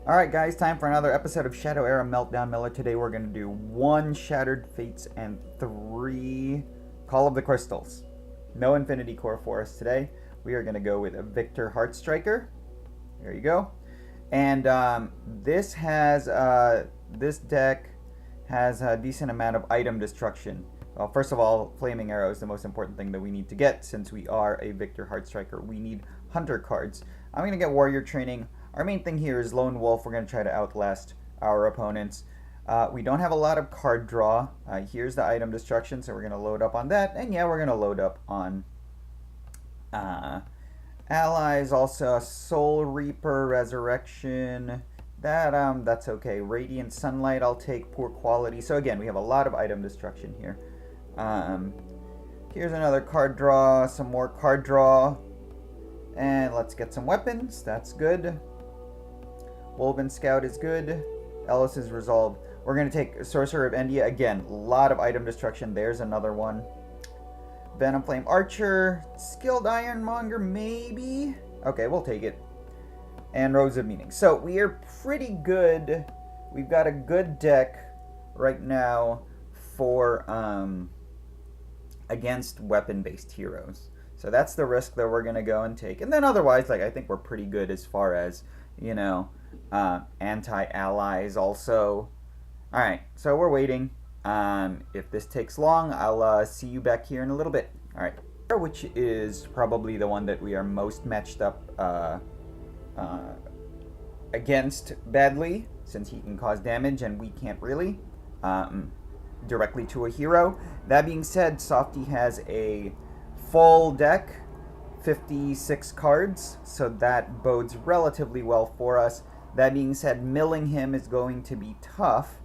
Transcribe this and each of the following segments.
Alright guys, time for another episode of Shadow Era Meltdown Miller. Today we're going to do 1 Shattered Fates and 3 Call of the Crystals. No Infinity Core for us today. We are going to go with a Victor Heartstriker. There you go. And this deck has a decent amount of item destruction. Well, first of all, Flaming Arrow is the most important thing that we need to get since we are a Victor Heartstriker. We need Hunter cards. I'm going to get Warrior Training. Our main thing here is Lone Wolf. We're going to try to outlast our opponents. We don't have a lot of card draw. Here's the item destruction, so we're going to load up on that. And yeah, we're going to load up on allies. Also, Soul Reaper, Resurrection. That's okay. Radiant Sunlight, I'll take. Poor Quality. So again, we have a lot of item destruction here. Here's another card draw. Some more card draw. And let's get some weapons. That's good. Wolven Scout is good. Ellis's Resolve. We're going to take Sorcerer of Endia. Again, a lot of item destruction. There's another one. Venom Flame Archer. Skilled Ironmonger, maybe? Okay, we'll take it. And Rose of Meaning. So, we are pretty good. We've got a good deck right now for against weapon-based heroes. So that's the risk that we're going to go and take. And then otherwise, I think we're pretty good as far as, anti-allies also. Alright, so we're waiting. If this takes long, I'll see you back here in a little bit. Alright, which is probably the one that we are most matched up against badly, since he can cause damage and we can't really, directly to a hero. That being said, Softy has a full deck, 56 cards, so that bodes relatively well for us. That being said, milling him is going to be tough,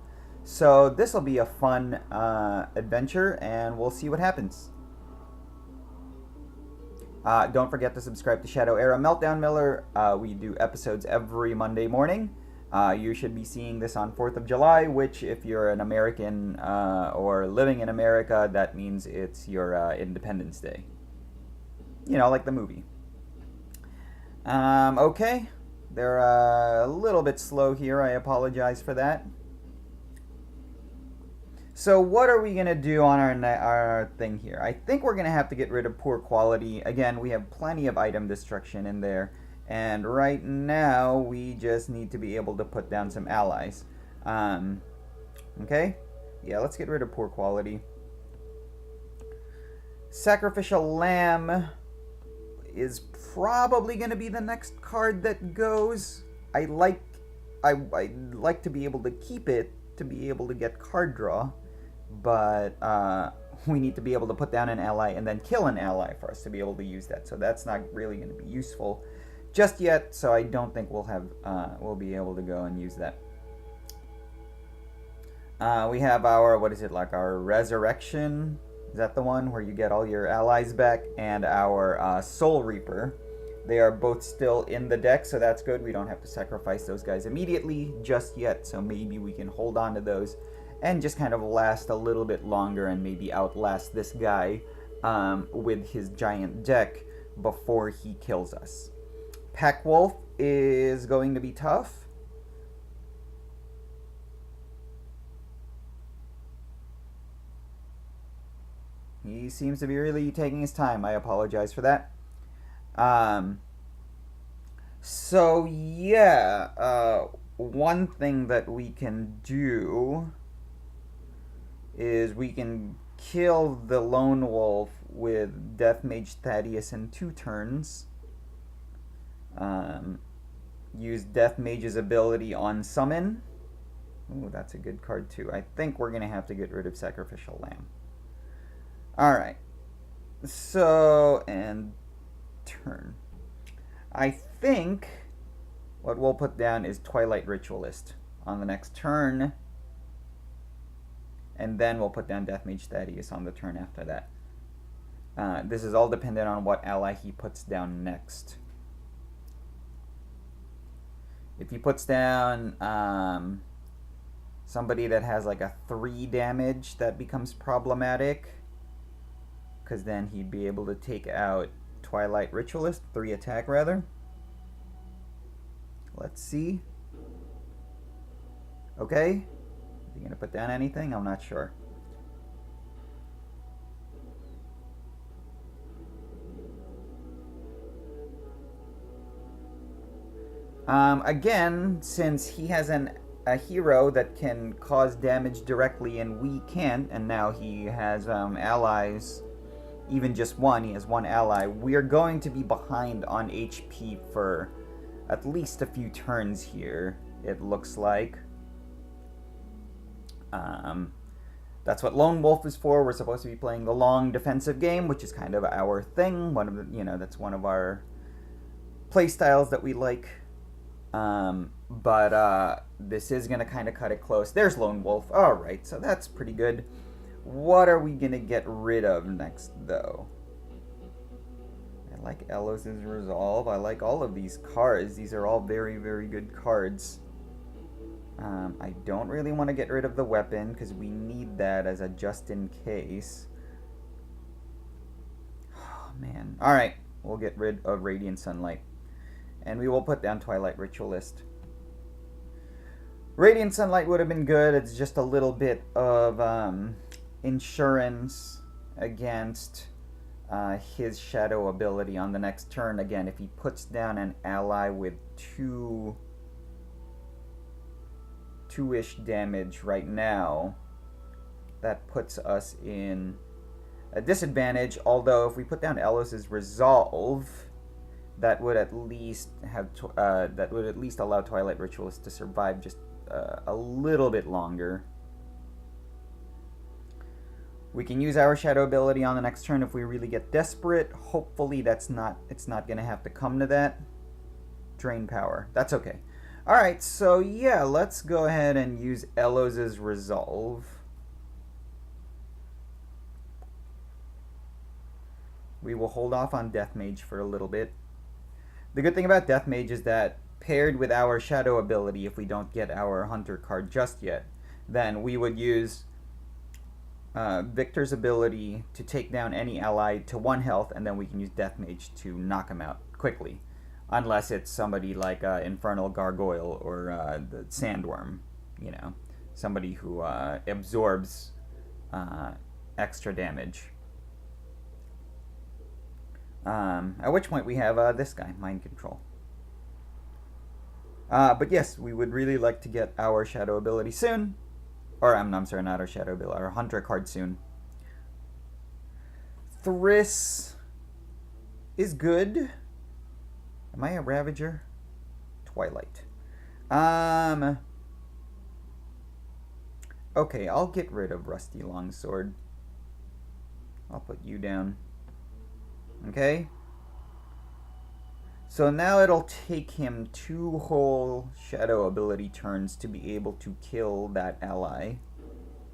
so this will be a fun adventure, and we'll see what happens. Don't forget to subscribe to Shadow Era Meltdown Miller. We do episodes every Monday morning. You should be seeing this on 4th of July, which if you're an American or living in America, that means it's your Independence Day. Like the movie. Okay. They're a little bit slow here. I apologize for that. So what are we going to do on our thing here? I think we're going to have to get rid of Poor Quality. Again, we have plenty of item destruction in there. And right now, we just need to be able to put down some allies. Okay? Yeah, let's get rid of Poor Quality. Sacrificial Lamb is probably going to be the next card that goes. I'd like to be able to keep it to be able to get card draw, but we need to be able to put down an ally and then kill an ally for us to be able to use that. So that's not really going to be useful just yet, so I don't think we'll be able to go and use that. We have our, our Resurrection. Is that the one where you get all your allies back? And our Soul Reaper. They are both still in the deck, so that's good. We don't have to sacrifice those guys immediately just yet, so maybe we can hold on to those and just kind of last a little bit longer and maybe outlast this guy with his giant deck before he kills us. Pack Wolf is going to be tough. He seems to be really taking his time. I apologize for that. So yeah, one thing that we can do is we can kill the Lone Wolf with Death Mage Thaddeus in 2 turns. Use Death Mage's ability on Summon. Ooh, that's a good card too. I think we're going to have to get rid of Sacrificial Lamb. Alright. So, and turn. I think what we'll put down is Twilight Ritualist on the next turn. And then we'll put down Death Mage Thaddeus on the turn after that. This is all dependent on what ally he puts down next. If he puts down somebody that has like a 3 damage, that becomes problematic. Because then he'd be able to take out Twilight Ritualist, 3 attack rather. Let's see. Okay. Is he going to put down anything? I'm not sure. Again, since he has a hero that can cause damage directly and we can't, and now he has allies, even just one, he has one ally, we are going to be behind on HP for at least a few turns here, it looks like. That's what Lone Wolf is for. We're supposed to be playing the long defensive game, which is kind of our thing. One of the, that's one of our play styles that we like. But this is going to kind of cut it close. There's Lone Wolf. All right, so that's pretty good. What are we going to get rid of next, though? I like Elos' Resolve. I like all of these cards. These are all very, very good cards. I don't really want to get rid of the weapon because we need that as a just in case. Oh, man. All right, we'll get rid of Radiant Sunlight. And we will put down Twilight Ritualist. Radiant Sunlight would have been good. It's just a little bit of insurance against his shadow ability on the next turn. Again, if he puts down an ally with two-ish damage right now, that puts us in a disadvantage. Although if we put down Elos' Resolve, that would at least have allow Twilight Ritualist to survive just a little bit longer. We can use our shadow ability on the next turn if we really get desperate. Hopefully it's not going to have to come to that. Drain power. That's okay. All right, so yeah, let's go ahead and use Elos' Resolve. We will hold off on Death Mage for a little bit. The good thing about Death Mage is that paired with our shadow ability, if we don't get our Hunter card just yet, then we would use Victor's ability to take down any ally to 1 health, and then we can use Death Mage to knock him out quickly. Unless it's somebody like Infernal Gargoyle or the Sandworm, somebody who absorbs extra damage. At which point we have this guy, Mind Control. But yes, we would really like to get our shadow ability soon. Or, I'm sorry, not our shadow ability, our Hunter card soon. Thriss is good. Am I a Ravager? Twilight. Okay, I'll get rid of Rusty Longsword. I'll put you down. Okay? So now it'll take him 2 whole shadow ability turns to be able to kill that ally.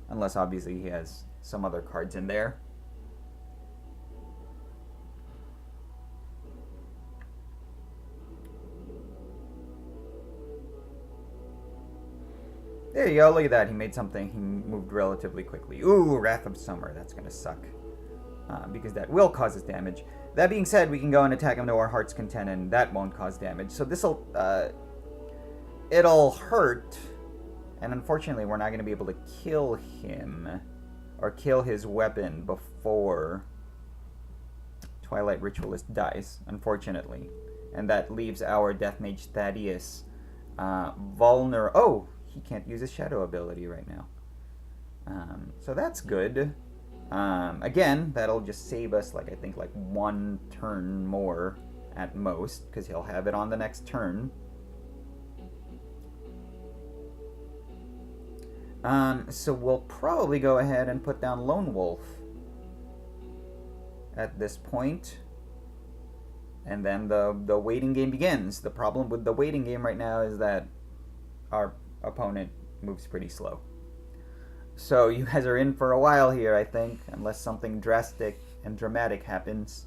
Unless obviously he has some other cards in there. There you go, look at that. He made something. He moved relatively quickly. Ooh, Wrath of Summer. That's going to suck. Because that will cause us damage. That being said, we can go and attack him to our Heart's Content, and that won't cause damage. So this'll, it'll hurt, and unfortunately we're not going to be able to kill him, or kill his weapon before Twilight Ritualist dies, unfortunately. And that leaves our Death Mage Thaddeus vulnerable. Oh, he can't use his shadow ability right now. So that's good. Again, that'll just save us, I think 1 turn more at most, because he'll have it on the next turn. So we'll probably go ahead and put down Lone Wolf at this point. And then the waiting game begins. The problem with the waiting game right now is that our opponent moves pretty slow. So you guys are in for a while here, I think, unless something drastic and dramatic happens.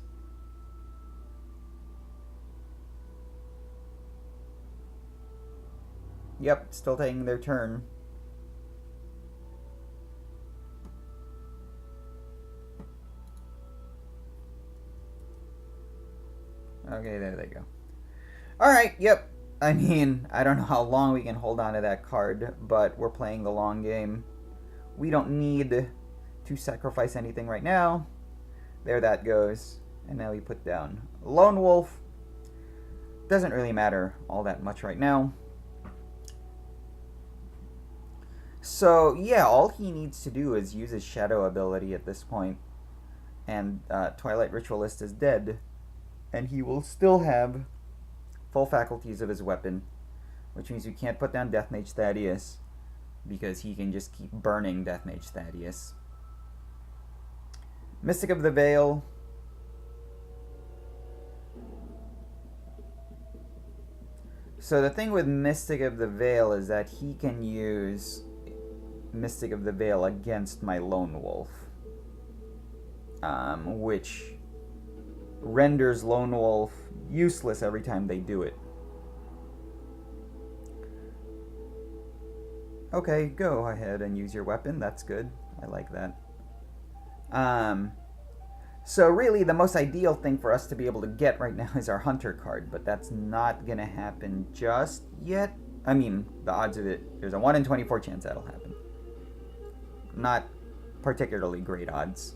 Yep, still taking their turn. Okay, there they go. Alright, yep. I mean, I don't know how long we can hold on to that card, but we're playing the long game. We don't need to sacrifice anything right now. There that goes. And now we put down Lone Wolf. Doesn't really matter all that much right now. So, yeah, all he needs to do is use his Shadow ability at this point. And Twilight Ritualist is dead. And he will still have full faculties of his weapon. Which means we can't put down Death Mage Thaddeus, because he can just keep burning Death Mage Thaddeus. Mystic of the Veil. So the thing with Mystic of the Veil is that he can use Mystic of the Veil against my Lone Wolf. Which renders Lone Wolf useless every time they do it. Okay, go ahead and use your weapon. That's good. I like that. So really, the most ideal thing for us to be able to get right now is our Hunter card, but that's not going to happen just yet. I mean, the odds of it, there's a 1 in 24 chance that'll happen. Not particularly great odds.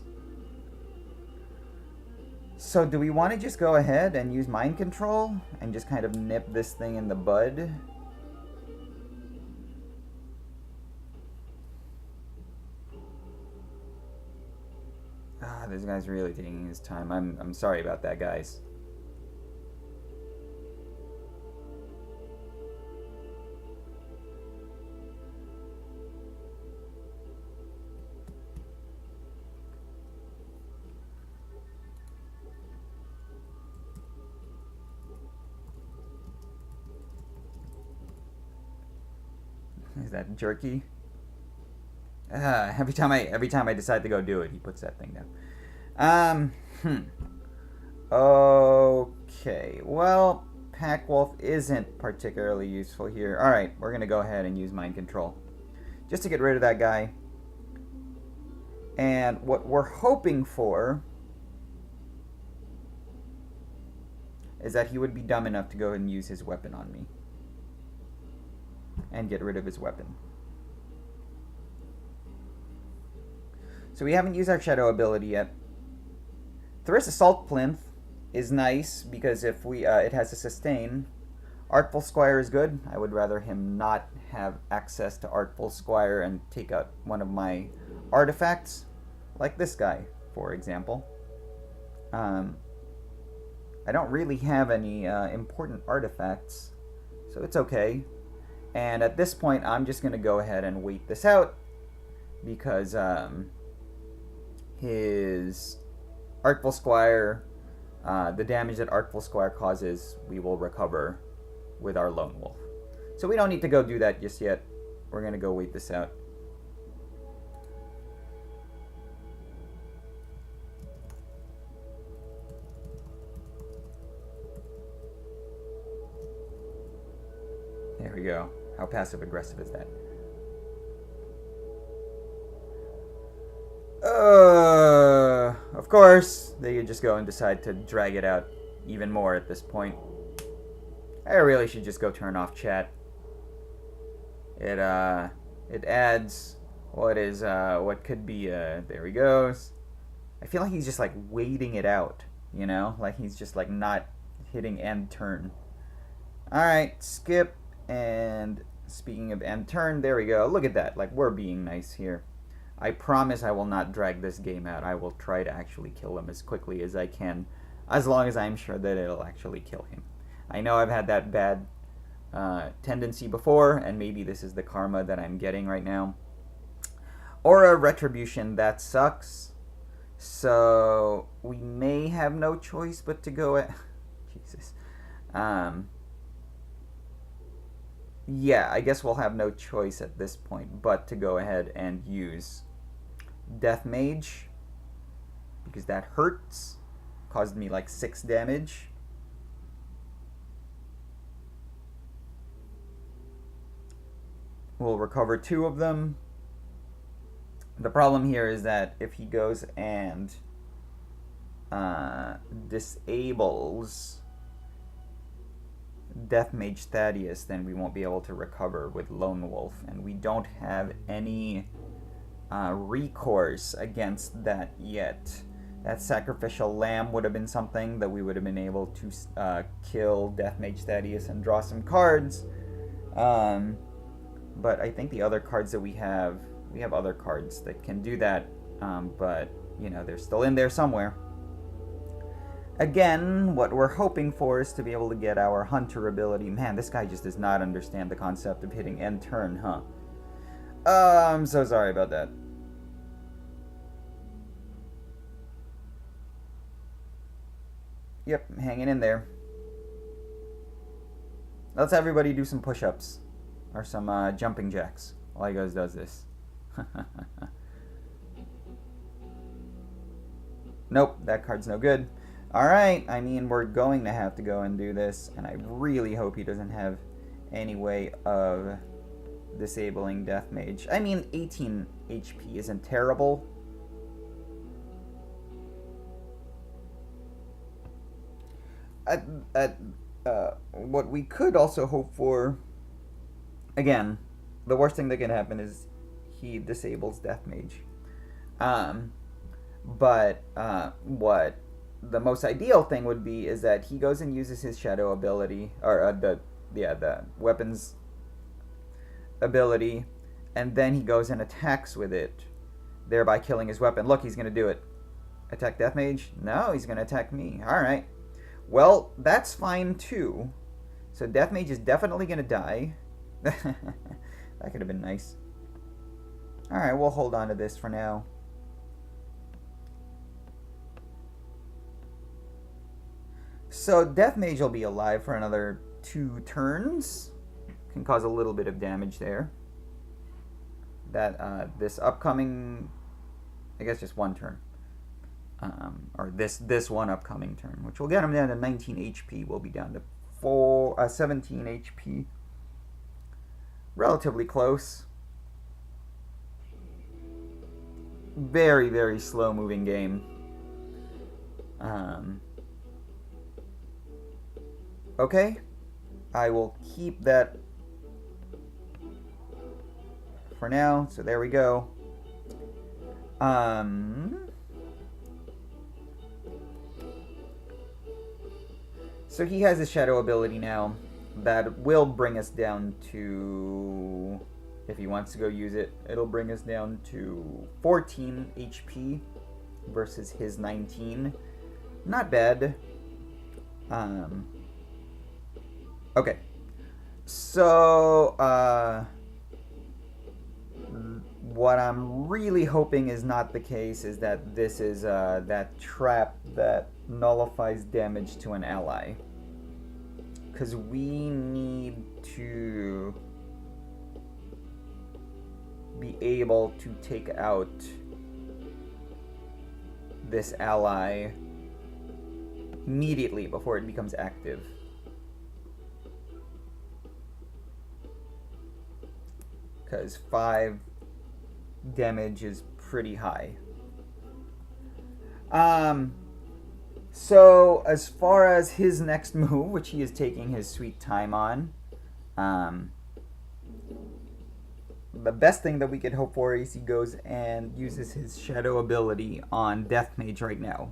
So do we want to just go ahead and use Mind Control and just kind of nip this thing in the bud? This guy's really taking his time. I'm sorry about that, guys. Is that jerky? Every time I decide to go do it, he puts that thing down. Okay. Well, Pack Wolf isn't particularly useful here. Alright, we're gonna go ahead and use Mind Control. Just to get rid of that guy. And what we're hoping for is that he would be dumb enough to go and use his weapon on me. And get rid of his weapon. So we haven't used our Shadow ability yet. Thriss Assault Plinth is nice because if we it has a sustain. Artful Squire is good. I would rather him not have access to Artful Squire and take out one of my artifacts, like this guy, for example. I don't really have any important artifacts, so it's okay. And at this point, I'm just going to go ahead and wait this out because his Artful Squire, the damage that Artful Squire causes, we will recover with our Lone Wolf. So we don't need to go do that just yet. We're going to go wait this out. There we go. How passive-aggressive is that? Of course, they could just go and decide to drag it out even more at this point. I really should just go turn off chat. It adds what could be there he goes. I feel like he's just like waiting it out, you know? Like he's just like not hitting end turn. Alright, skip. And speaking of end turn, there we go. Look at that. Like, we're being nice here. I promise I will not drag this game out. I will try to actually kill him as quickly as I can, as long as I'm sure that it'll actually kill him. I know I've had that bad tendency before, and maybe this is the karma that I'm getting right now. Aura Retribution, that sucks. So, we may have no choice but to go at... Jesus. Yeah, I guess we'll have no choice at this point but to go ahead and use Death Mage, because that hurts. Caused me like 6 damage. We'll recover 2 of them. The problem here is that if he goes and disables Death Mage Thaddeus, then we won't be able to recover with Lone Wolf, and we don't have any recourse against that yet. That Sacrificial Lamb would have been something that we would have been able to kill Death Mage Thaddeus and draw some cards. But I think the other cards that we have other cards that can do that, but, you know, they're still in there somewhere. Again, what we're hoping for is to be able to get our Hunter ability. Man, this guy just does not understand the concept of hitting end turn, huh? I'm so sorry about that. Yep, hanging in there. Let's everybody do some push-ups. Or some jumping jacks while he goes does this. Nope, that card's no good. Alright, I mean, we're going to have to go and do this, and I really hope he doesn't have any way of disabling Death Mage. I mean, 18 HP isn't terrible. What we could also hope for, again, the worst thing that can happen is he disables Death Mage. But what the most ideal thing would be is that he goes and uses his shadow ability, or the weapons ability, and then he goes and attacks with it, thereby killing his weapon. Look, he's going to do it. Attack Death Mage? No, he's going to attack me. Alright. Well, that's fine too. So Death Mage is definitely going to die. That could have been nice. Alright, we'll hold on to this for now. So Death Mage will be alive for another 2 turns. Can cause a little bit of damage there. That this upcoming, I guess just 1 turn. Or this one upcoming turn, which will get him down to 19 HP. We'll be down to 17 HP. Relatively close. Very, very slow moving game. Okay, I will keep that for now. So there we go. So he has a shadow ability now that will bring us down to, if he wants to go use it, it'll bring us down to 14 HP versus his 19. Not bad. Okay. So, what I'm really hoping is not the case is that this is that trap that nullifies damage to an ally. Because we need to be able to take out this ally immediately before it becomes active. Because 5 damage is pretty high. So as far as his next move, which he is taking his sweet time on, the best thing that we could hope for is he goes and uses his shadow ability on Death Mage right now.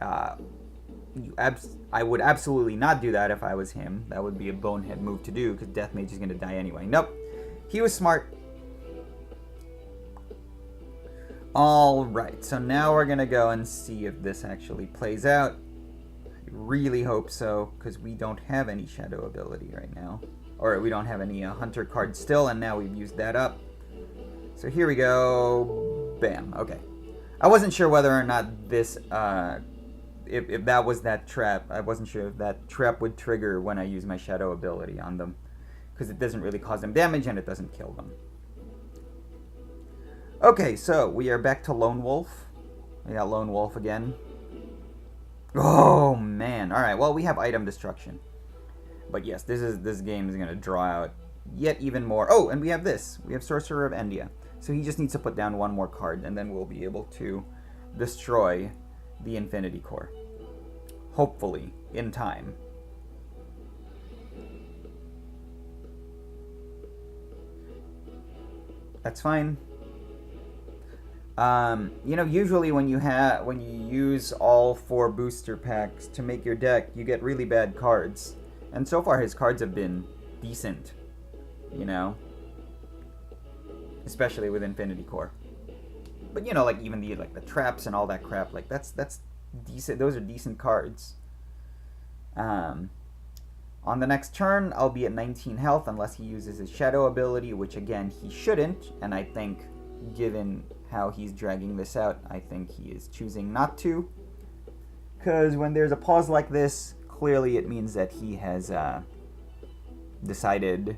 I would absolutely not do that if I was him. That would be a bonehead move to do, because Death Mage is going to die anyway. Nope. He was smart. Alright, so now we're going to go and see if this actually plays out. I really hope so, because we don't have any shadow ability right now. Or we don't have any hunter cards still, and now we've used that up. So here we go. Bam. Okay. I wasn't sure whether or not this, if that was that trap. I wasn't sure if that trap would trigger when I use my shadow ability on them. Because it doesn't really cause them damage, and it doesn't kill them. Okay, so we are back to Lone Wolf. We got Lone Wolf again. Oh, man. Alright, well, we have item destruction. But yes, this game is going to draw out yet even more. Oh, and we have this. We have Sorcerer of Endia. So he just needs to put down 1 more card, and then we'll be able to destroy the Infinity Core. Hopefully, in time. That's fine. You know, usually when you use all 4 booster packs to make your deck, you get really bad cards. And so far his cards have been decent, you know? Especially with Infinity Core. But you know, like even the traps and all that crap, like that's decent. Those are decent cards. On the next turn, I'll be at 19 health unless he uses his shadow ability, which again he shouldn't, and I think given how he's dragging this out, I think he is choosing not to. Because when there's a pause like this, clearly it means that he has decided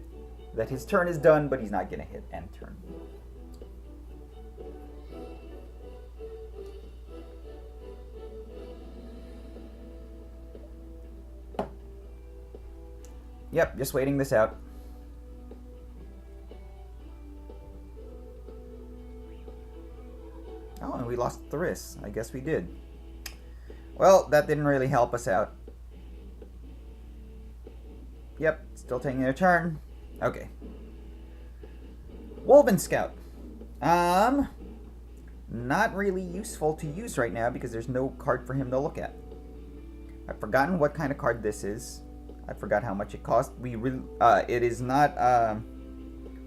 that his turn is done, but he's not going to hit end turn. Yep, just waiting this out. Oh, and we lost Thriss. I guess we did. Well, that didn't really help us out. Yep, still taking their turn. Okay. Wolven Scout. Not really useful to use right now because there's no card for him to look at. I've forgotten what kind of card this is. I forgot how much it cost. It is not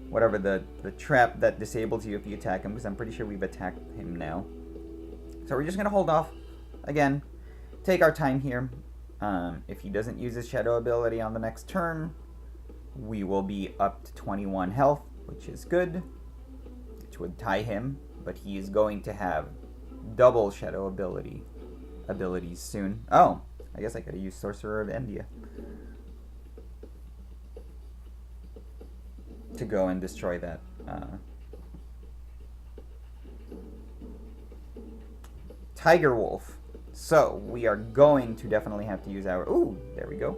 whatever the trap that disables you if you attack him, because I'm pretty sure we've attacked him now. So we're just gonna hold off. Again, take our time here. If he doesn't use his shadow ability on the next turn, we will be up to 21 health, which is good. Which would tie him, but he is going to have double shadow abilities soon. Oh, I guess I could have used Sorcerer of India to go and destroy that. Tiger Wolf. So we are going to definitely have to use our... Ooh, there we go.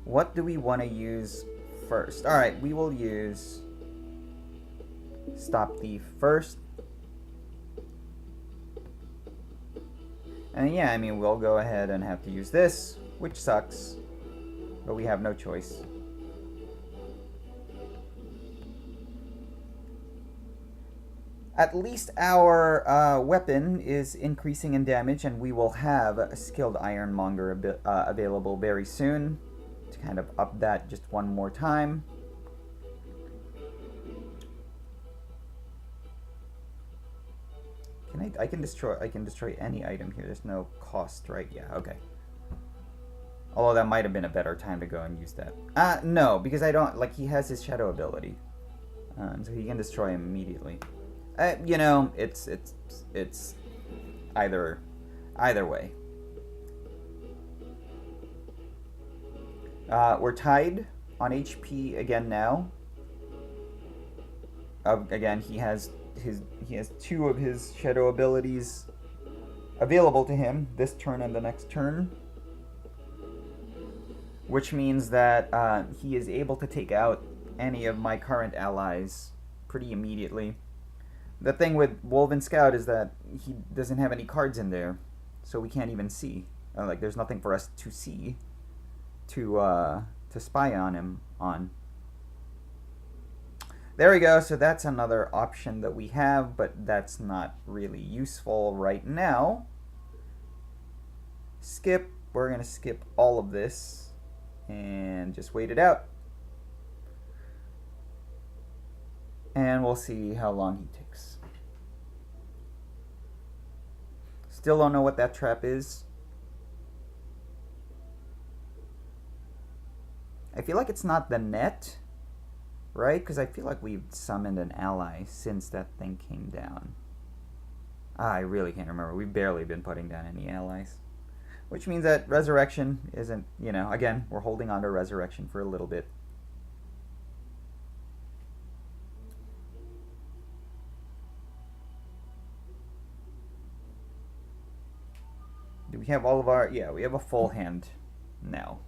What do we want to use first? Alright, we will use Stop Thief first. And yeah, I mean, we'll go ahead and have to use this, which sucks. But we have no choice. At least our weapon is increasing in damage, and we will have a skilled Ironmonger available very soon to kind of up that just one more time. I can destroy any item here. There's no cost, right? Yeah, okay. Although that might have been a better time to go and use that. No, because I don't, like, he has his shadow ability. So he can destroy him immediately. You know, it's either way. We're tied on HP again now. Again, he has 2 of his shadow abilities available to him this turn and the next turn. Which means that he is able to take out any of my current allies pretty immediately. The thing with Wolven Scout is that he doesn't have any cards in there, so we can't even see. Like, there's nothing for us to see to spy on him on. There we go. So that's another option that we have, but that's not really useful right now. Skip. We're gonna skip all of this and just wait it out. And we'll see how long he takes. Still don't know what that trap is. I feel like it's not the net, right? Because I feel like we've summoned an ally since that thing came down. I really can't remember. We've barely been putting down any allies. Which means that Resurrection isn't, you know, again, we're holding on to Resurrection for a little bit. Do we have all of our... Yeah, we have a full hand now.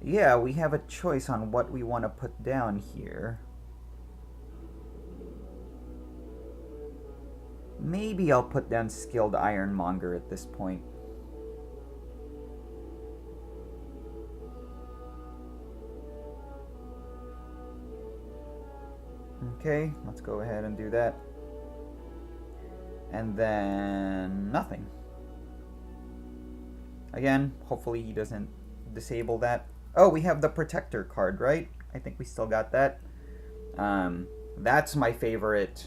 Yeah, we have a choice on what we want to put down here. Maybe I'll put down Skilled Ironmonger at this point. Okay, let's go ahead and do that. And then nothing. Again, hopefully he doesn't disable that. Oh, we have the protector card, right? I think we still got that. That's my favorite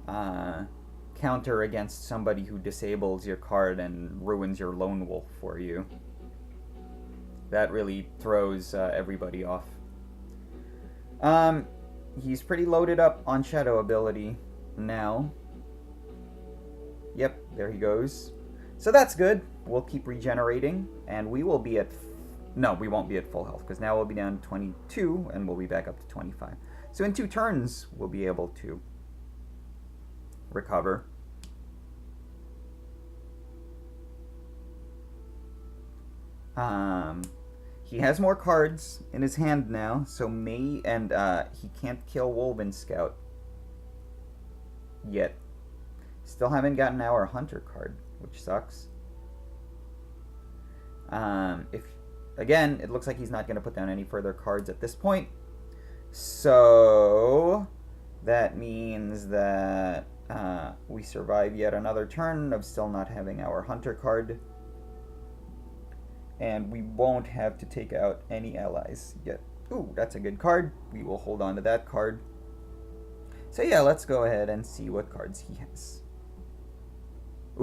counter against somebody who disables your card and ruins your lone wolf for you. That really throws everybody off. He's pretty loaded up on shadow ability now. Yep, there he goes. So that's good. We'll keep regenerating, and we will be at... No, we won't be at full health, because now we'll be down to 22, and we'll be back up to 25. So in 2 turns, we'll be able to recover. He has more cards in his hand now, so he can't kill Wolven Scout yet. Still haven't gotten our Hunter card, which sucks. Again, it looks like he's not going to put down any further cards at this point. So that means that we survive yet another turn of still not having our Hunter card. And we won't have to take out any allies yet. Ooh, that's a good card. We will hold on to that card. So yeah, let's go ahead and see what cards he has.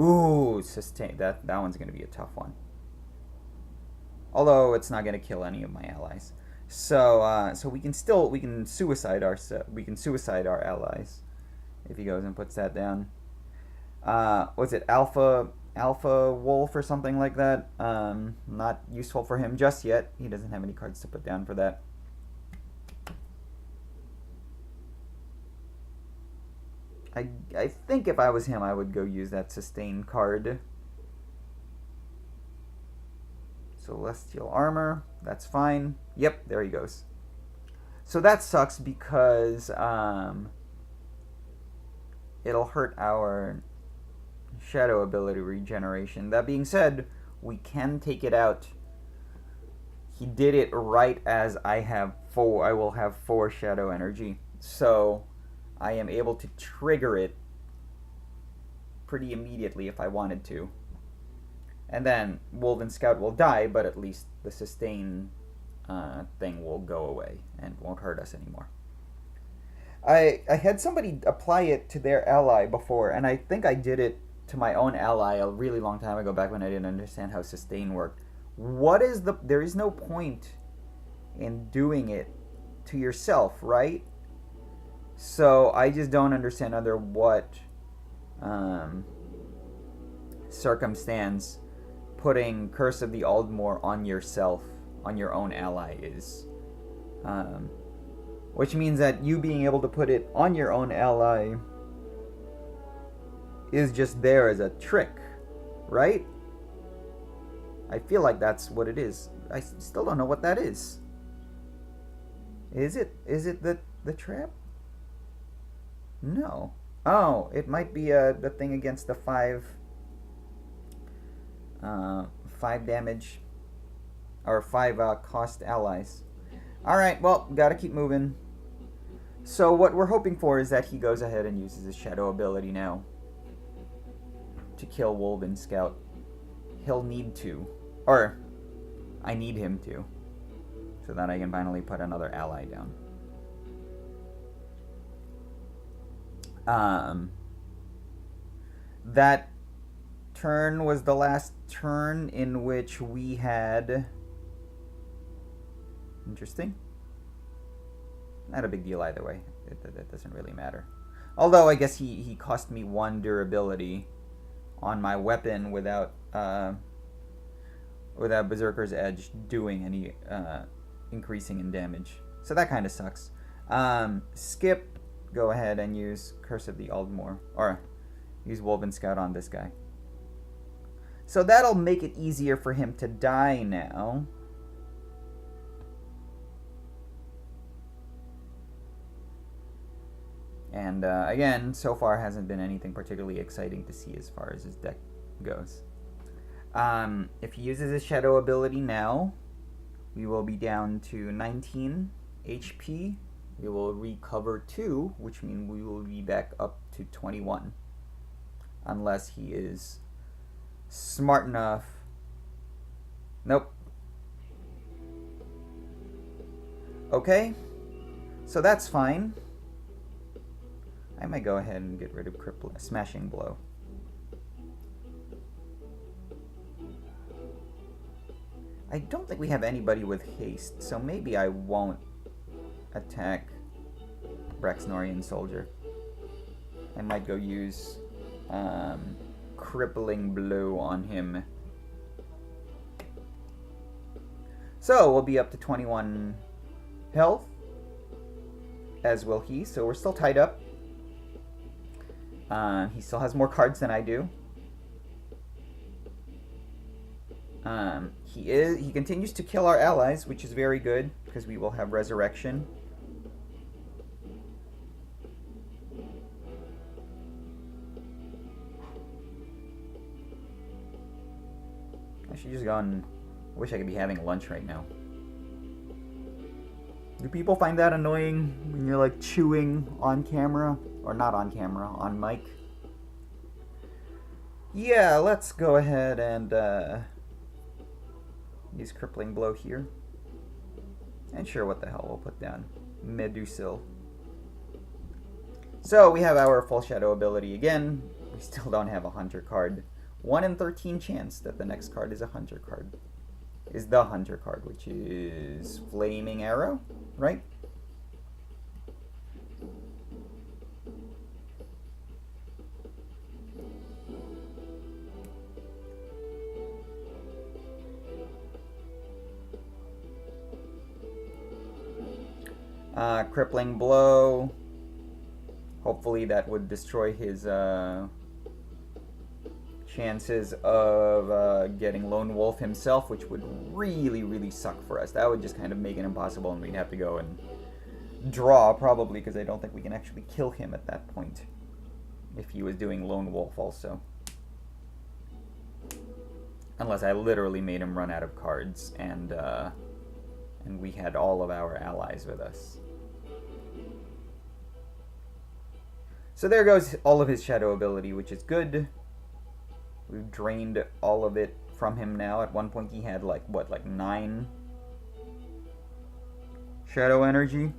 Ooh, sustain. That one's going to be a tough one. Although it's not going to kill any of my allies. So we can suicide our allies if he goes and puts that down. Was it Alpha Wolf or something like that? Not useful for him just yet. He doesn't have any cards to put down for that. I think if I was him, I would go use that sustain card. Celestial Armor, that's fine. Yep, there he goes. So that sucks because it'll hurt our shadow ability regeneration. That being said, we can take it out. He did it right as I will have 4 shadow energy. So I am able to trigger it pretty immediately if I wanted to. And then Wolven Scout will die, but at least the sustain thing will go away and won't hurt us anymore. I had somebody apply it to their ally before, and I think I did it to my own ally a really long time ago, back when I didn't understand how sustain worked. There is no point in doing it to yourself, right? So I just don't understand under what circumstance putting Curse of the Aldmore on yourself, on your own ally is. Which means that you being able to put it on your own ally is just there as a trick, right? I feel like that's what it is. I still don't know what that is. Is it the trap? No. Oh, it might be the thing against the 5 damage or 5 cost allies. Alright, well, gotta keep moving. So what we're hoping for is that he goes ahead and uses his shadow ability now to kill Wolven Scout. He'll need to. Or, I need him to. So that I can finally put another ally down. That turn was the last turn in which we had... Interesting. Not a big deal either way. That doesn't really matter. Although I guess he cost me 1 durability on my weapon without Berserker's Edge doing any increasing in damage. So that kind of sucks. Skip, go ahead and use Curse of the Aldmore. Or use Wolven Scout on this guy. So that'll make it easier for him to die now. And again, so far hasn't been anything particularly exciting to see as far as his deck goes. If he uses his shadow ability now, we will be down to 19 HP We will recover 2, which means we will be back up to 21. Unless he is smart enough. Nope. Okay. So that's fine. I might go ahead and get rid of Smashing Blow. I don't think we have anybody with haste, so maybe I won't attack Braxnorian Soldier. I might go use Crippling Blow on him. So we'll be up to 21 health, as will he, so we're still tied up. He still has more cards than I do. He continues to kill our allies, which is very good, because we will have Resurrection. I should just go and... I wish I could be having lunch right now. Do people find that annoying when you're like chewing on camera? Or not on camera, on mic? Yeah, let's go ahead and use Crippling Blow here. And sure, what the hell, we'll put down Medusil. So we have our Full Shadow ability again. We still don't have a Hunter card. 1 in 13 chance that the next card is a Hunter card. Is the Hunter card, which is Flaming Arrow, right? Crippling Blow. Hopefully that would destroy his chances of getting Lone Wolf himself, which would really, really suck for us. That would just kind of make it impossible, and we'd have to go and draw, probably, because I don't think we can actually kill him at that point if he was doing Lone Wolf also. Unless I literally made him run out of cards, and we had all of our allies with us. So there goes all of his shadow ability, which is good. We've drained all of it from him now. At one point he had like, what, like 9 shadow energy.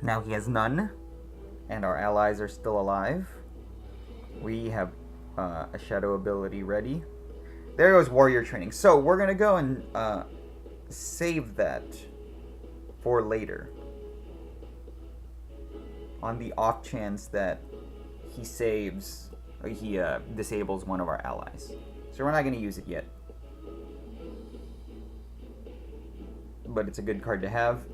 Now he has none. And our allies are still alive. We have a shadow ability ready. There goes warrior training. So we're going to go and save that for later. On the off chance that he saves, or he disables one of our allies. So we're not going to use it yet. But it's a good card to have.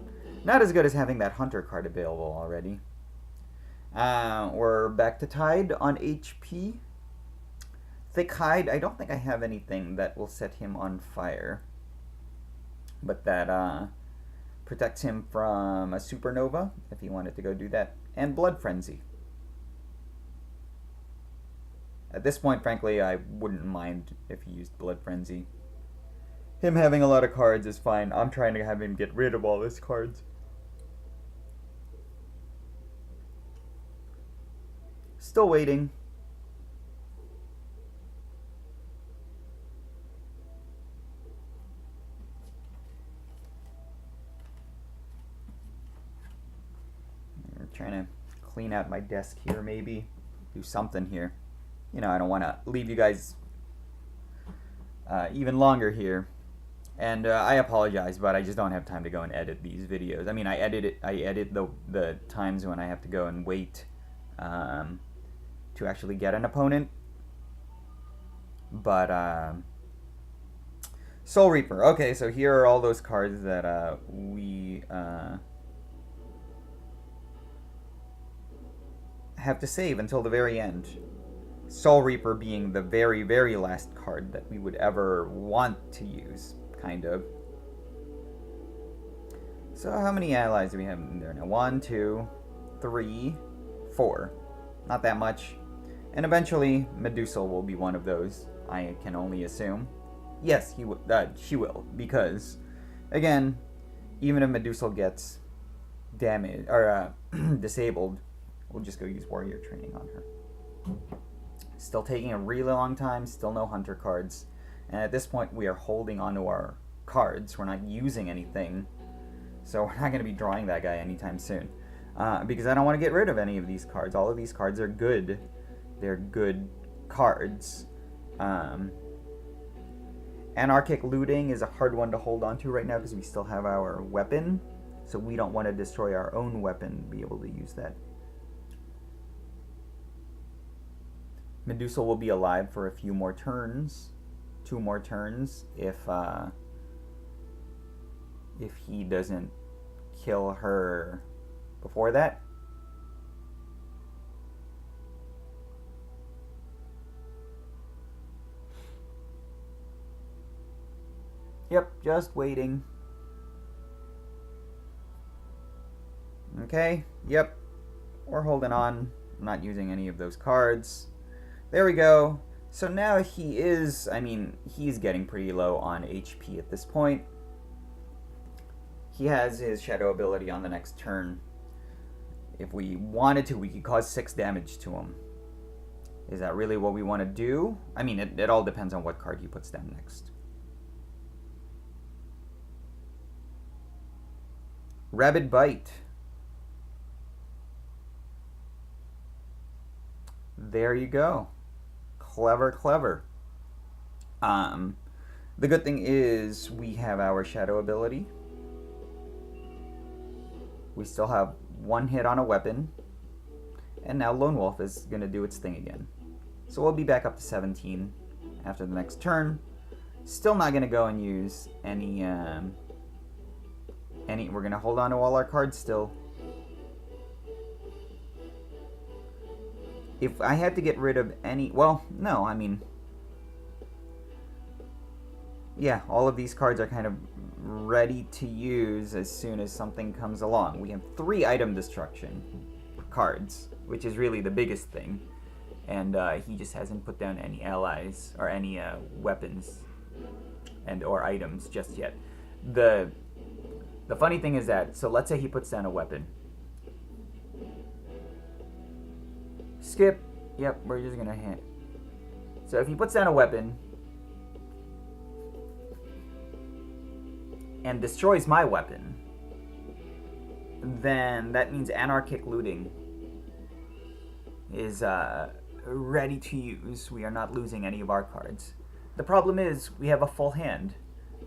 Not as good as having that Hunter card available already. We're back to tied on HP. Thick Hide, I don't think I have anything that will set him on fire. But that protects him from a supernova, if he wanted to go do that. And Blood Frenzy. At this point, frankly, I wouldn't mind if he used Blood Frenzy. Him having a lot of cards is fine. I'm trying to have him get rid of all his cards. Still waiting. I'm trying to clean out my desk here, maybe. Do something here. You know, I don't want to leave you guys even longer here. And I apologize, but I just don't have time to go and edit these videos. I mean, I edit the times when I have to go and wait to actually get an opponent. But Soul Reaper. Okay, so here are all those cards that we have to save until the very end. Soul Reaper being the very, very last card that we would ever want to use, kind of. So how many allies do we have in there now? 1, 2, 3, 4. Not that much. And eventually, Medusil will be one of those, I can only assume. Yes, she will, because, again, even if Medusil gets damage or disabled, we'll just go use warrior training on her. Still taking a really long time, still no hunter cards. And at this point, we are holding onto our cards. We're not using anything. So we're not going to be drawing that guy anytime soon. Because I don't want to get rid of any of these cards. All of these cards are good. They're good cards. Anarchic looting is a hard one to hold on to right now because we still have our weapon. So we don't want to destroy our own weapon, be able to use that. Medusa will be alive for a few more turns. 2 more turns if he doesn't kill her before that. Yep, just waiting. Okay, yep. We're holding on. I'm not using any of those cards. There we go. So now he is, he's getting pretty low on HP at this point. He has his shadow ability on the next turn. If we wanted to, we could cause 6 damage to him. Is that really what we want to do? It all depends on what card he puts down next. Rabid Bite. There you go. Clever, clever. The good thing is we have our shadow ability. We still have 1 hit on a weapon. And now Lone Wolf is going to do its thing again. So we'll be back up to 17 after the next turn. Still not going to go and use any... We're going to hold on to all our cards still. If I had to get rid of any... Well, no, yeah, all of these cards are kind of ready to use as soon as something comes along. We have 3 item destruction cards, which is really the biggest thing. And he just hasn't put down any allies or any weapons and or items just yet. The funny thing is that, so let's say he puts down a weapon. Skip. Yep, we're just gonna hit. So if he puts down a weapon and destroys my weapon, then that means anarchic looting is ready to use. We are not losing any of our cards. The problem is we have a full hand,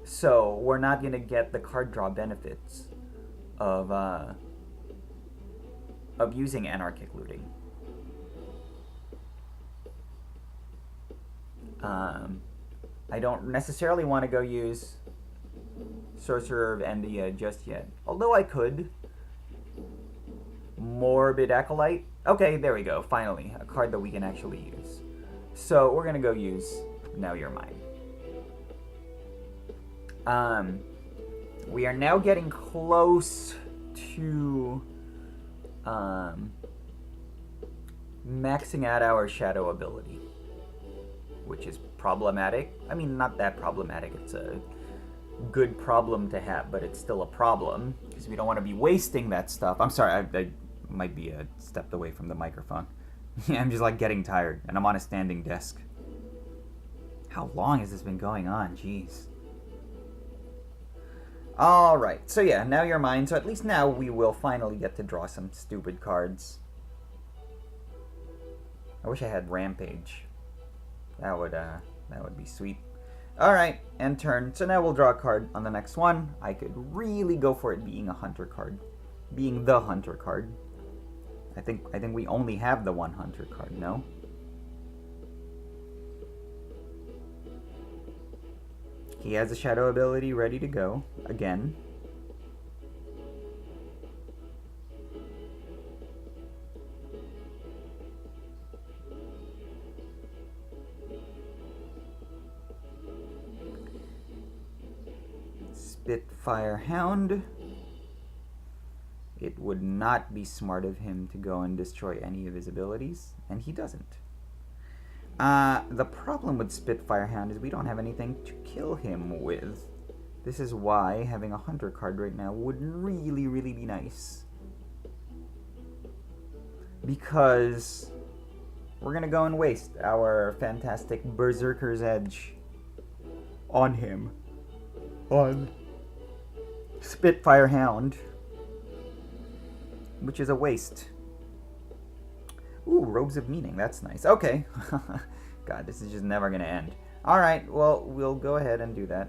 so we're not gonna get the card draw benefits of using anarchic looting. I don't necessarily want to go use Sorcerer of Endia just yet. Although I could. Morbid Acolyte. Okay, there we go. Finally, a card that we can actually use. So we're going to go use Now You're Mine. We are now getting close to maxing out our shadow ability, which is problematic. Not that problematic. It's a good problem to have, but it's still a problem because we don't want to be wasting that stuff. I'm sorry, I might be a step away from the microphone. I'm just getting tired, and I'm on a standing desk. How long has this been going on? Jeez. Alright, so yeah, Now You're Mine. So at least now we will finally get to draw some stupid cards. I wish I had Rampage. That would be sweet. Alright, end turn. So now we'll draw a card on the next one. I could really go for it being a hunter card. Being the hunter card. I think we only have the 1 hunter card, no? He has a shadow ability ready to go. Again. Spitfire Hound. It would not be smart of him to go and destroy any of his abilities, and he doesn't. The problem with Spitfire Hound is we don't have anything to kill him with. This is why having a hunter card right now would really, really be nice. because we're going to go and waste our fantastic Berserker's Edge on him. On Spitfire Hound, which is a waste. Ooh, Robes of Meaning. That's nice. Okay. God, this is just never going to end. Alright, well, we'll go ahead and do that.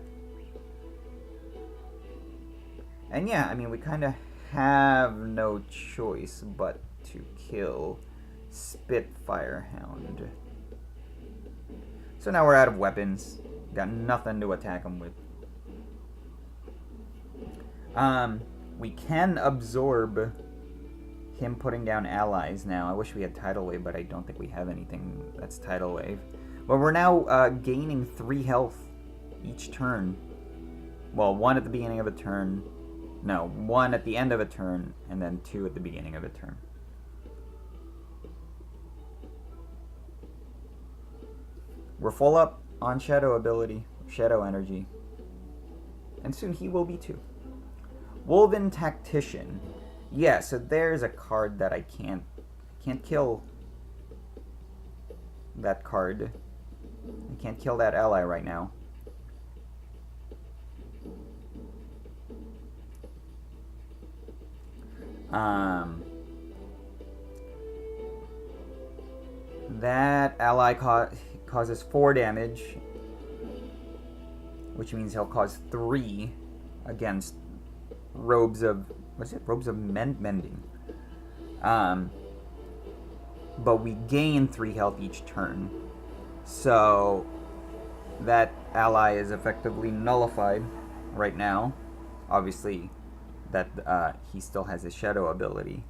And yeah, I mean, we kind of have no choice but to kill Spitfire Hound. So now we're out of weapons. Got nothing to attack him with. We can absorb him putting down allies now. I wish we had Tidal Wave, but I don't think we have anything that's Tidal Wave. But we're now gaining 3 health each turn. Well, 1 at the beginning of a turn. No, 1 at the end of a turn, and then 2 at the beginning of a turn. We're full up on Shadow ability, Shadow energy. And soon he will be too. Woven Tactician. Yeah, so there's a card that I can't kill that card. I can't kill that ally right now. That ally causes 4 damage, which means he'll cause 3 against Robes of... What's it? Robes of Mending. But we gain 3 health each turn. So that ally is effectively nullified right now. Obviously, that he still has his Shadow ability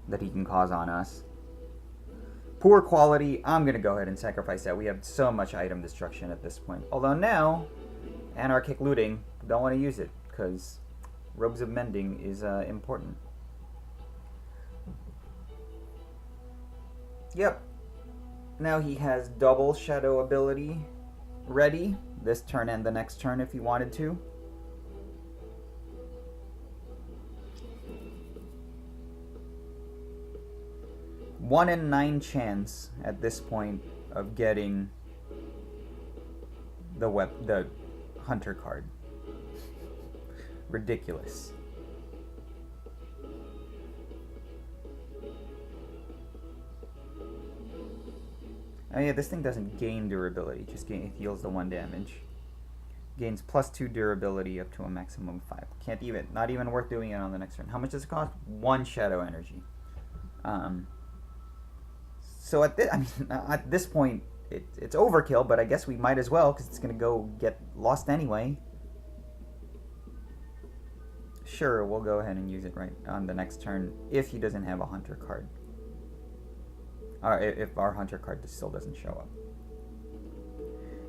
that he can cause on us. Poor quality. I'm going to go ahead and sacrifice that. We have so much item destruction at this point. Although now, Anarchic Looting, don't want to use it because Robes of Mending is important. Yep. Now he has double Shadow ability ready this turn and the next turn if he wanted to. One in 9 chance at this point of getting the Hunter card. Ridiculous. Oh yeah, this thing doesn't gain durability, just heals the 1 damage. Gains +2 durability up to a maximum of 5. Can't even, not even worth doing it on the next turn. How much does it cost? 1 Shadow energy. So at this point, it's overkill, but I guess we might as well, because it's going to go get lost anyway. Sure, we'll go ahead and use it right on the next turn, if he doesn't have a Hunter card. Or if our Hunter card still doesn't show up.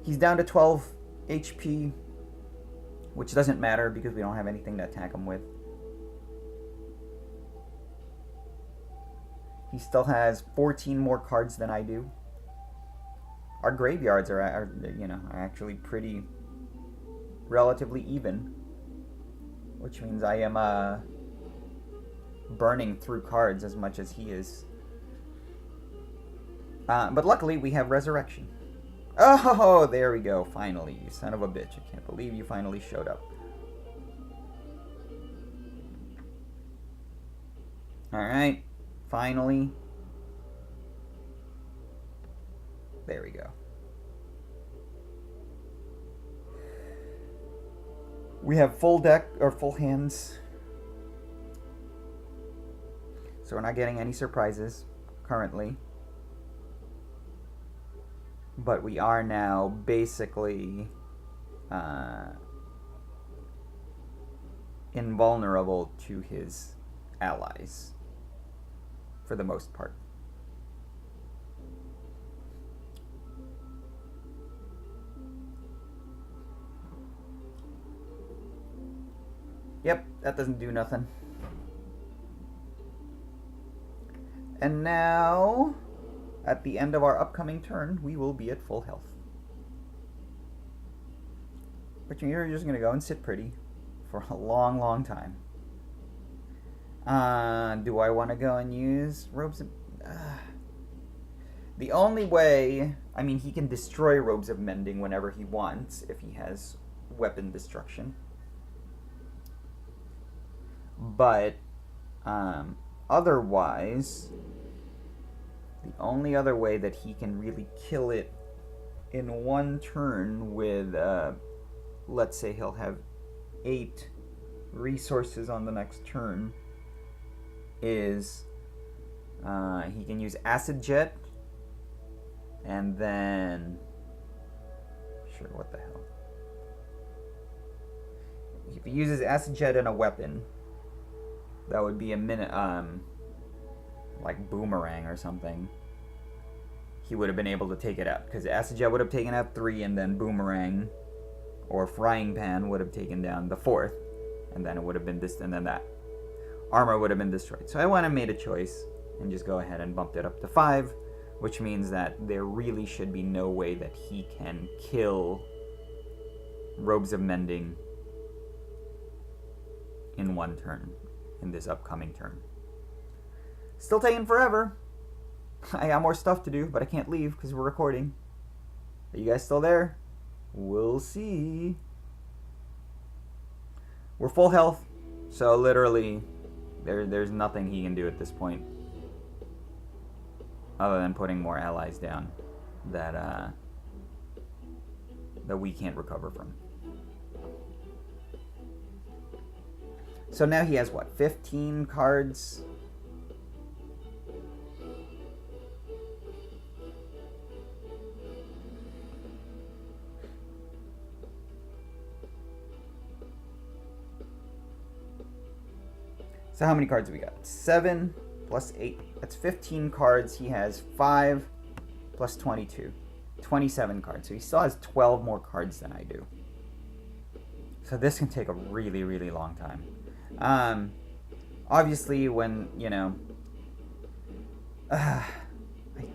He's down to 12 HP, which doesn't matter, because we don't have anything to attack him with. He still has 14 more cards than I do. Our graveyards are actually pretty relatively even, which means I am burning through cards as much as he is. But luckily we have Resurrection. Oh, there we go. Finally, you son of a bitch! I can't believe you finally showed up. All right. Finally. There we go. We have full deck, or full hands. So we're not getting any surprises currently. But we are now basically invulnerable to his allies. For the most part. Yep, that doesn't do nothing. And now, at the end of our upcoming turn, we will be at full health. But you're just going to go and sit pretty for a long, long time. Do I want to go and use Robes of... The only way... I mean, he can destroy Robes of Mending whenever he wants if he has weapon destruction. But, otherwise, the only other way that he can really kill it in one turn with, let's say he'll have 8 resources on the next turn, is he can use Acid Jet, and then... Sure, what the hell. If he uses Acid Jet and a weapon, that would be a minute, like Boomerang or something. He would have been able to take it out, because Acid Jet would have taken out 3, and then Boomerang or Frying Pan would have taken down the 4th, and then it would have been this, and then that armor would have been destroyed. So I went and made a choice and just go ahead and bumped it up to 5, which means that there really should be no way that he can kill Robes of Mending in one turn, in this upcoming turn. Still taking forever. I got more stuff to do, but I can't leave because we're recording. Are you guys still there? We'll see. We're full health, so literally there's nothing he can do at this point other than putting more allies down that we can't recover from. So now he has what, 15 cards? So how many cards do we got? 7 plus 8. That's 15 cards. He has 5 plus 22. 27 cards. So he still has 12 more cards than I do. So this can take a really, really long time. Obviously when, you know... I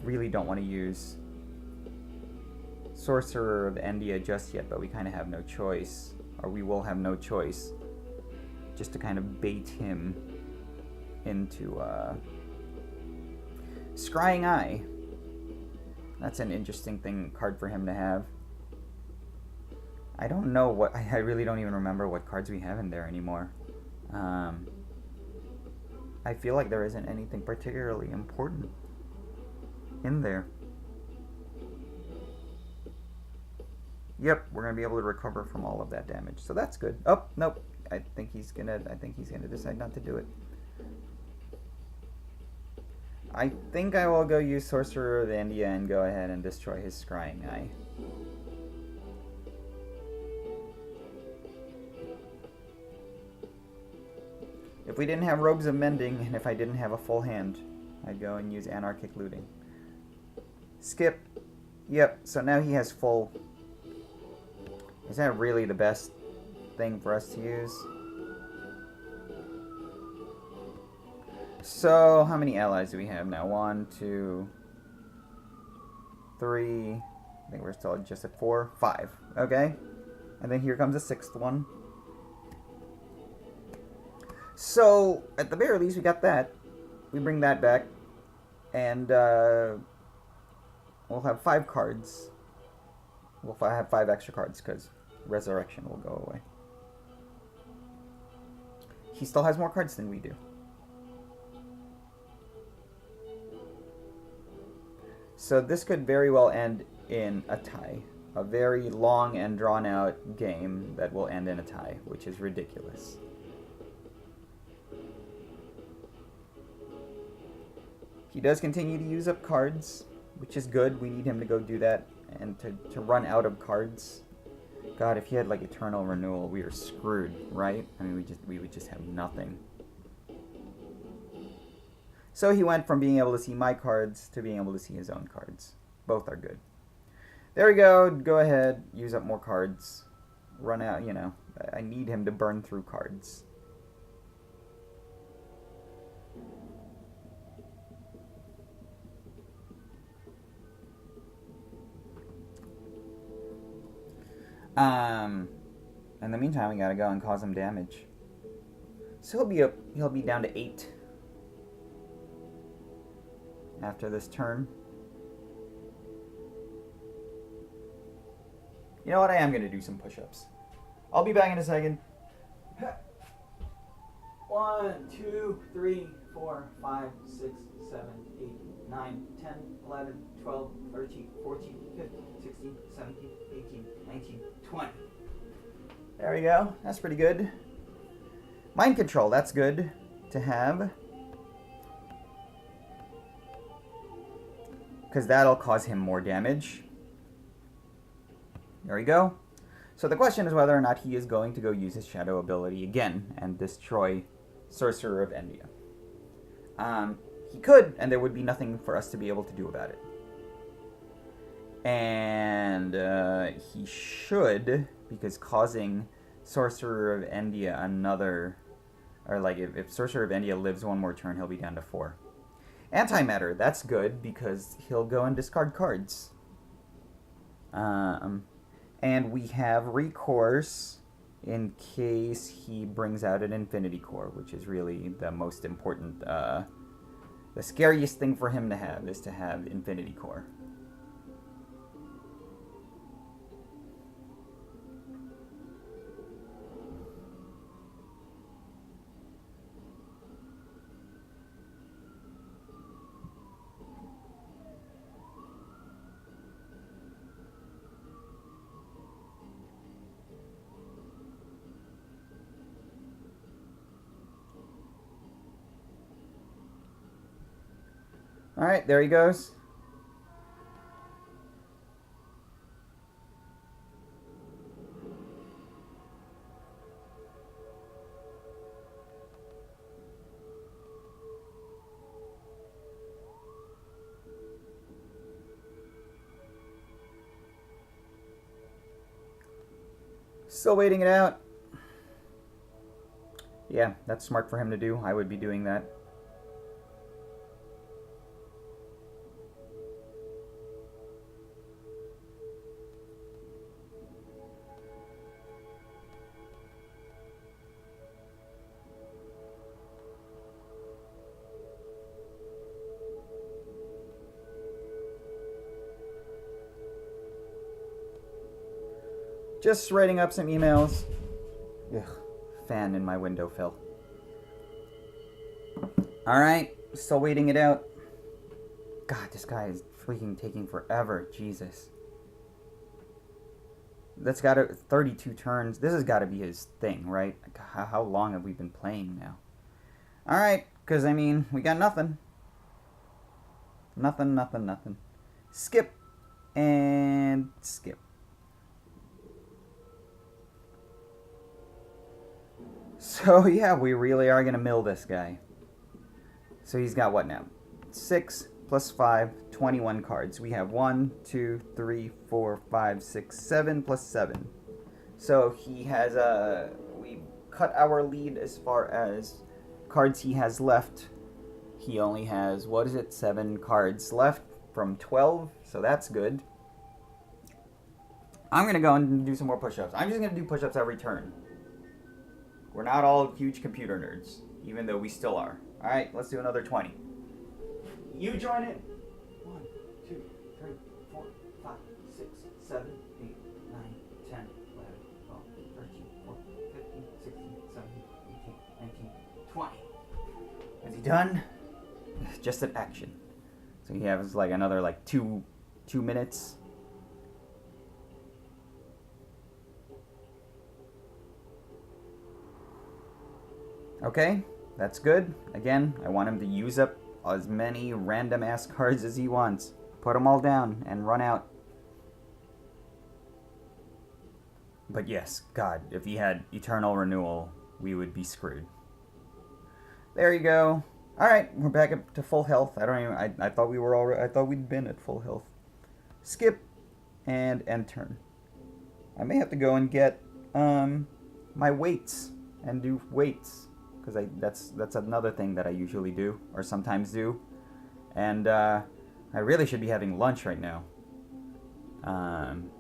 really don't want to use Sorcerer of India just yet, but we kind of have no choice. Or we will have no choice. Just to kind of bait him into Scrying Eye. That's an interesting card for him to have. I don't know what... I really don't even remember what cards we have in there anymore. I feel like there isn't anything particularly important in there. Yep, we're gonna be able to recover from all of that damage, so that's good. Oh, nope. I think he's gonna decide not to do it. I think I will go use Sorcerer of India and go ahead and destroy his Scrying Eye. If we didn't have Robes of Mending, and if I didn't have a full hand, I'd go and use Anarchic Looting. Skip. Yep, so now he has full. Is that really the best thing for us to use? So, how many allies do we have now? 1, 2, 3. I think we're still just at 4, 5. Okay. And then here comes a 6th one. So, at the very least, we got that. We bring that back. And, we'll have 5 cards. We'll have 5 extra cards, because Resurrection will go away. He still has more cards than we do. So this could very well end in a tie. A very long and drawn-out game that will end in a tie, which is ridiculous. He does continue to use up cards, which is good. We need him to go do that and to run out of cards. God, if he had like Eternal Renewal, we are screwed, right? I mean, we would just have nothing. So he went from being able to see my cards to being able to see his own cards. Both are good. There we go. Go ahead. Use up more cards. Run out, you know. I need him to burn through cards. In the meantime, we gotta go and cause him damage. So he'll be down to 8 after this turn. You know what? I am going to do some push-ups. I'll be back in a second. 1, 2, 3, 4, 5, 6, 7, 8, 9, 10, 11, 12, 13, 14, 15, 16, 17, 18, 19, 20. There we go. That's pretty good. Mind control, that's good to have. Because that'll cause him more damage. There we go. So the question is whether or not he is going to go use his shadow ability again and destroy Sorcerer of Endia. He could, and there would be nothing for us to be able to do about it. And he should, because causing Sorcerer of Endia another, or like if Sorcerer of Endia lives one more turn, he'll be down to 4. Antimatter, that's good because he'll go and discard cards. And we have recourse in case he brings out an Infinity Core, which is really the most important, the scariest thing for him to have is to have Infinity Core. Alright, there he goes. Still waiting it out. Yeah, that's smart for him to do. I would be doing that. Just writing up some emails. Ugh, fan in my window fell. Alright, still waiting it out. God, this guy is freaking taking forever. Jesus. That's got to 32 turns. This has got to be his thing, right? How long have we been playing now? Alright, because, I mean, we got nothing. Nothing. Skip. And skip. So, yeah, we really are going to mill this guy. So he's got what now? 6 plus 5, 21 cards. We have 1, 2, 3, 4, 5, 6, 7 plus 7. So he has we cut our lead as far as cards he has left. He only has, 7 cards left from 12. So that's good. I'm going to go and do some more push-ups. I'm just going to do push-ups every turn. We're not all huge computer nerds, even though we still are. All right, let's do another 20. You join in. 1, 2, 3, 4, 5, 6, 7, 8, 9, 10, 11, 12, 13, 14, 15, 16, 17, 18, 19, 20. Is he done? Just an action. So he has like another like 2 minutes. Okay, that's good. Again, I want him to use up as many random ass cards as he wants. Put them all down and run out. But yes, God, if he had Eternal Renewal, we would be screwed. There you go. All right, we're back up to full health. I thought we were already. I thought we'd been at full health. Skip and end turn. I may have to go and get my weights and do weights. Because that's another thing that I usually do, or sometimes do. And I really should be having lunch right now.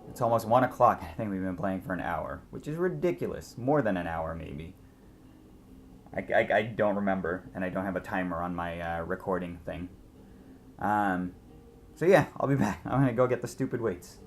It's almost 1 o'clock. I think we've been playing for an hour, which is ridiculous. More than an hour, maybe. I don't remember, and I don't have a timer on my recording thing. So yeah, I'll be back. I'm gonna go get the stupid weights.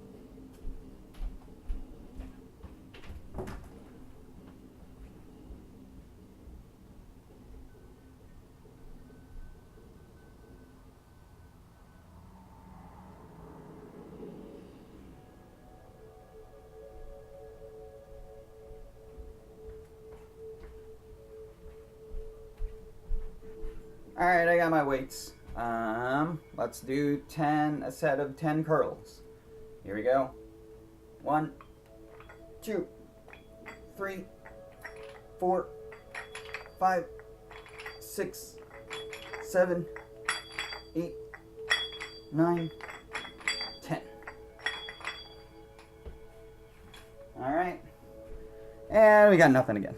Alright, I got my weights. Let's do a set of 10 curls. Here we go. 1, 2, 3, 4, 5, 6, 7, 8, 9, 10. Alright. And we got nothing again.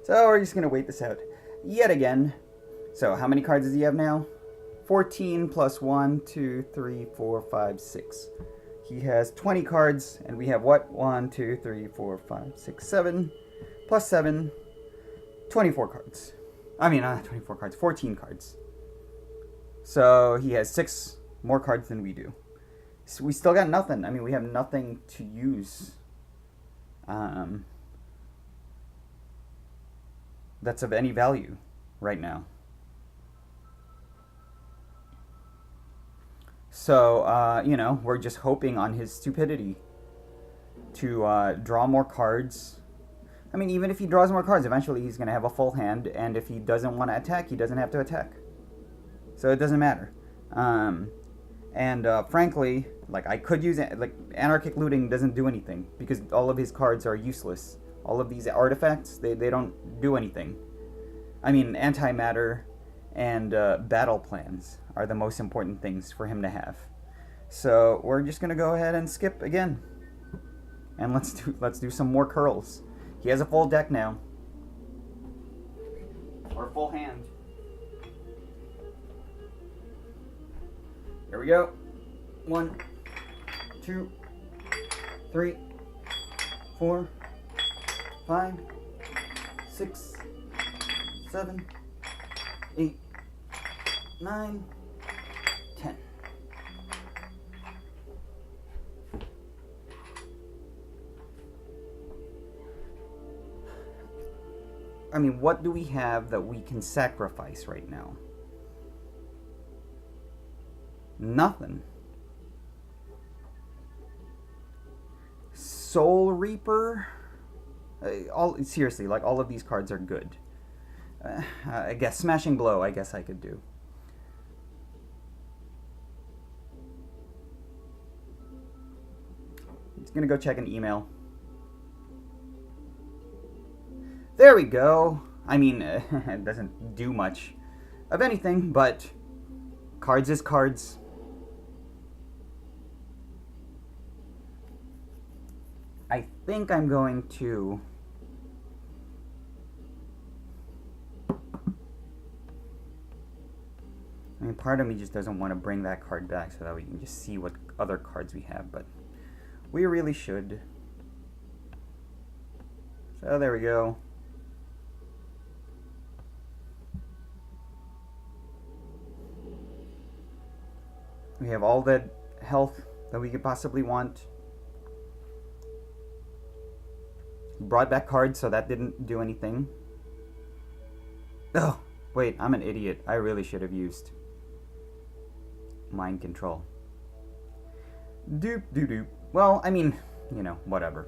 So we're just going to wait this out yet again. So how many cards does he have now? 14 plus 1, 2, 3, 4, 5, 6. He has 20 cards, and we have what? 1, 2, 3, 4, 5, 6, 7. Plus 7. 24 cards. I mean, not 24 cards, 14 cards. So he has 6 more cards than we do. So we still got nothing. I mean, we have nothing to use. That's of any value right now. So, you know, we're just hoping on his stupidity to draw more cards. I mean, even if he draws more cards, eventually he's going to have a full hand, and if he doesn't want to attack, he doesn't have to attack. So it doesn't matter. Frankly, like, I could use it, like, Anarchic Looting doesn't do anything, because all of his cards are useless. All of these artifacts, they don't do anything. I mean, Antimatter and Battle Plans are the most important things for him to have. So we're just gonna go ahead and skip again, and let's do some more curls. He has a full deck now, or full hand. Here we go. 1, 2, 3, 4, 5, 6, 7, 8, 9, 10. I mean, what do we have that we can sacrifice right now? Nothing. Soul Reaper? Seriously, like, all of these cards are good. I guess Smashing Blow, I guess I could do. I'm just gonna go check an email. There we go. I mean, it doesn't do much of anything, but cards is cards. I think I'm going to... I mean, part of me just doesn't want to bring that card back so that we can just see what other cards we have, but we really should. So there we go. We have all the health that we could possibly want. Brought back cards, so that didn't do anything. Oh, wait, I'm an idiot. I really should have used mind control. Doop doop doop. Well, I mean, you know, whatever.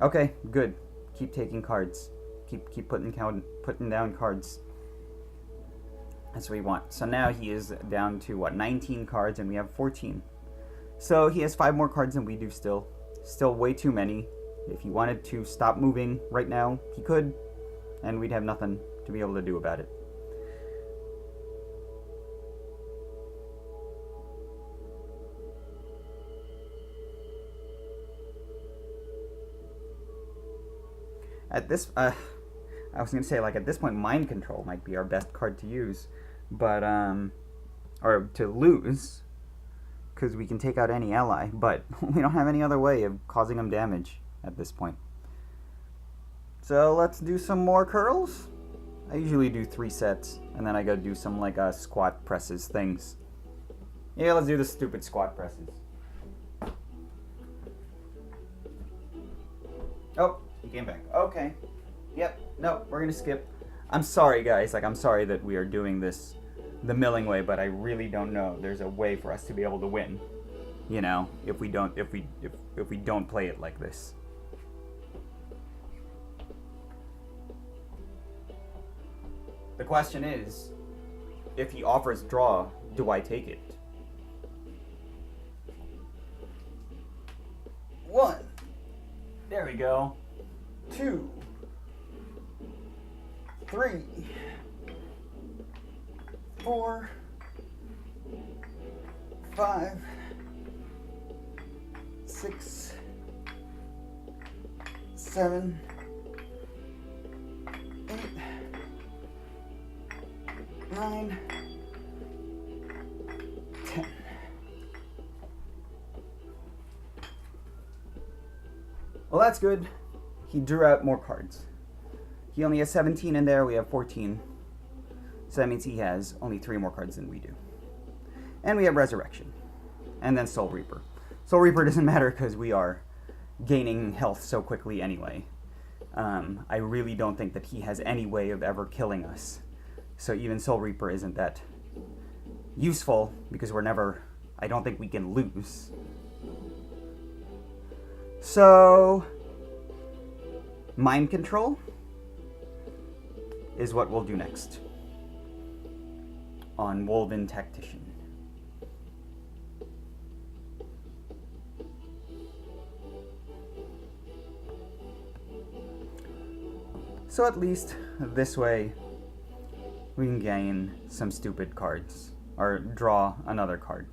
Okay, good. Keep taking cards. Keep putting down cards. That's what we want. So now he is down to what, 19 cards, and we have 14. So he has 5 more cards than we do still. Still way too many. If he wanted to stop moving right now, he could, and we'd have nothing to be able to do about it. At this, I was going to say, like, at this point, Mind Control might be our best card to use, but, or to lose, because we can take out any ally, but we don't have any other way of causing them damage at this point. So let's do some more curls. I usually do 3 sets, and then I go do some like squat presses things. Yeah, let's do the stupid squat presses. Oh, he came back. Okay. Yep. No, we're gonna skip. I'm sorry, guys. Like, I'm sorry that we are doing this the milling way, but I really don't know. There's a way for us to be able to win. You know, if we don't play it like this. The question is, if he offers draw, do I take it? 1. There we go. 2. 3. 4. 5. 6. 7. 8. 9, 10. Well, that's good. He drew out more cards. He only has 17 in there. We have 14. So that means he has only 3 more cards than we do. And we have Resurrection. And then Soul Reaper. Soul Reaper doesn't matter because we are gaining health so quickly anyway. I really don't think that he has any way of ever killing us. So even Soul Reaper isn't that useful because we're never... I don't think we can lose. So... Mind Control is what we'll do next. On Woven Tactician. So at least this way we can gain some stupid cards, or draw another card.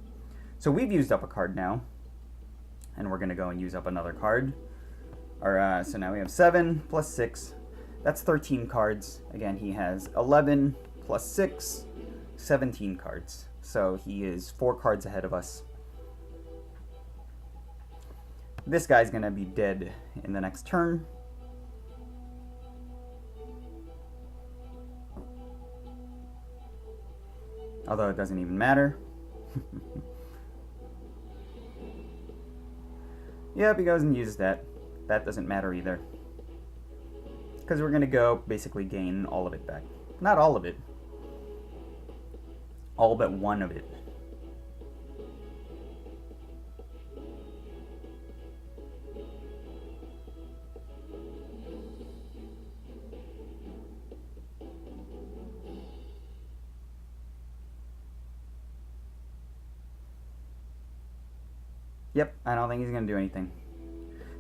So we've used up a card now, and we're going to go and use up another card. So now we have 7 plus 6, that's 13 cards. Again, he has 11 plus 6, 17 cards. So he is 4 cards ahead of us. This guy's going to be dead in the next turn. Although it doesn't even matter. Yep, he goes and uses that. That doesn't matter either. Because we're going to go basically gain all of it back. Not all of it. All but one of it. Yep, I don't think he's going to do anything.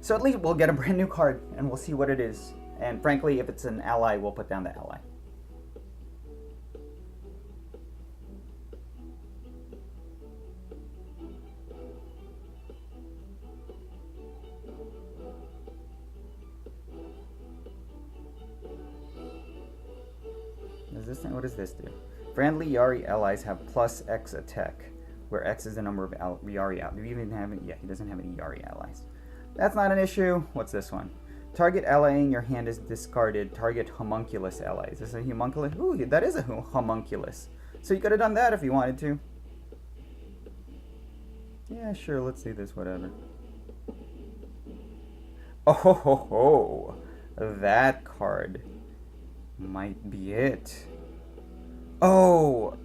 So at least we'll get a brand new card, and we'll see what it is. And frankly, if it's an ally, we'll put down the ally. Does this thing, what does this do? Friendly Yari allies have plus X attack, where X is the number of Yari allies. Do we even have any? Yeah, he doesn't have any Yari allies. That's not an issue. What's this one? Target ally in your hand is discarded. Target homunculus allies. Is this a homunculus? Ooh, that is a homunculus. So you could have done that if you wanted to. Yeah, sure, let's do this, whatever. Oh ho ho ho. That card might be it. Oh,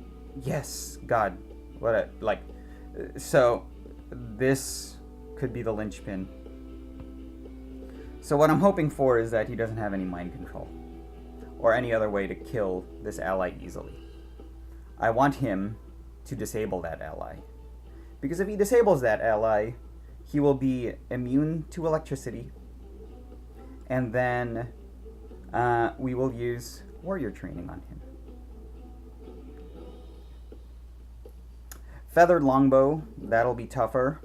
yes, God. What a, like, so this could be the linchpin. So what I'm hoping for is that he doesn't have any mind control or any other way to kill this ally easily. I want him to disable that ally. Because if he disables that ally, he will be immune to electricity. And then we will use warrior training on him. Feathered longbow, that'll be tougher.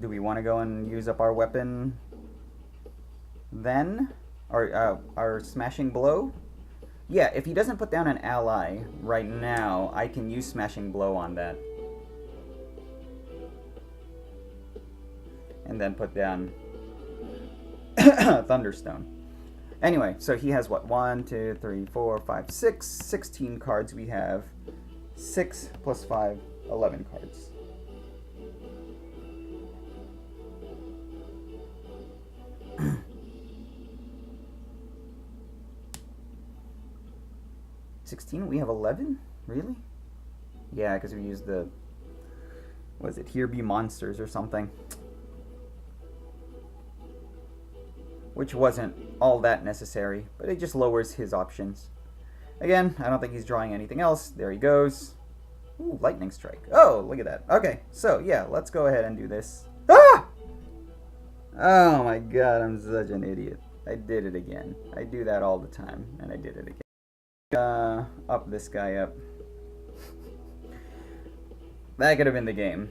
Do we want to go and use up our weapon then? Or our smashing blow? Yeah, if he doesn't put down an ally right now, I can use smashing blow on that. And then put down Thunderstone. Anyway, so he has what? 1, 2, 3, 4, 5, 6. 16 cards. We have 6 plus 5, 11 cards. We have 11? Really? Yeah, because we used the... Was it Here Be Monsters or something? Which wasn't all that necessary, but it just lowers his options. Again, I don't think he's drawing anything else. There he goes. Ooh, Lightning Strike. Oh, look at that. Okay, so yeah, let's go ahead and do this. Ah! Oh my god, I'm such an idiot. I did it again. I do that all the time, and I did it again. Up this guy up. That could have been the game.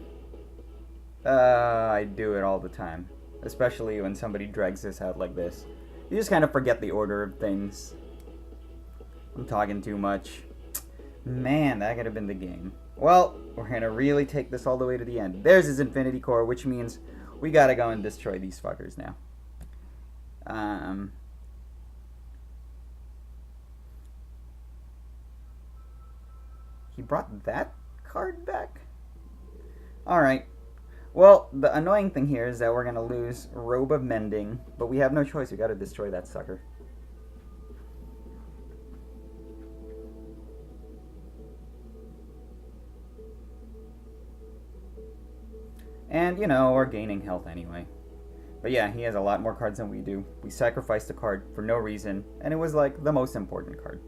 I do it all the time. Especially when somebody drags this out like this. You just kind of forget the order of things. I'm talking too much. Man, that could have been the game. Well, we're gonna really take this all the way to the end. There's his Infinity Core, which means we gotta go and destroy these fuckers now. He brought that card back? Alright. Well, the annoying thing here is that we're going to lose Robe of Mending, but we have no choice. We got to destroy that sucker. And, you know, we're gaining health anyway. But yeah, he has a lot more cards than we do. We sacrificed a card for no reason, and it was like the most important card.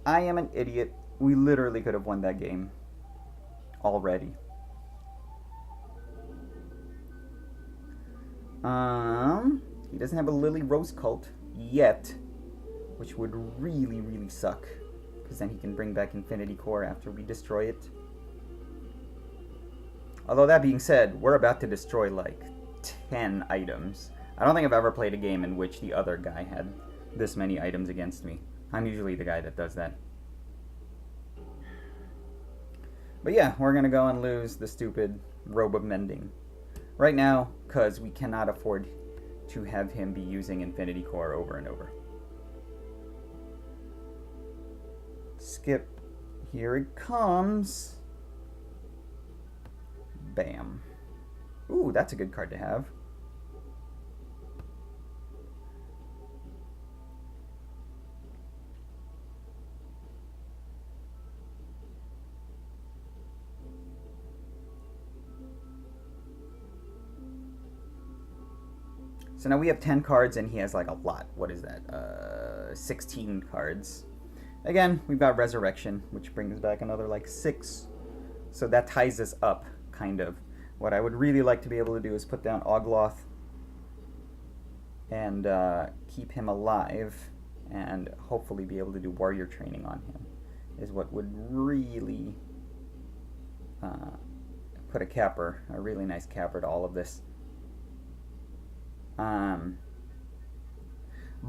I am an idiot. We literally could have won that game already. He doesn't have a Lily Rose Cult yet, which would really, really suck, because then he can bring back Infinity Core after we destroy it. Although that being said, we're about to destroy like 10 items. I don't think I've ever played a game in which the other guy had this many items against me. I'm usually the guy that does that. But yeah, we're gonna go and lose the stupid Robe of Mending right now, because we cannot afford to have him be using Infinity Core over and over. Skip. Here it comes. Bam. Ooh, that's a good card to have. So now we have 10 cards and he has like a lot. What is that? 16 cards. Again, we've got Resurrection, which brings back another like 6. So that ties us up, kind of. What I would really like to be able to do is put down Ogloth and keep him alive and hopefully be able to do warrior training on him, is what would really put a really nice capper to all of this.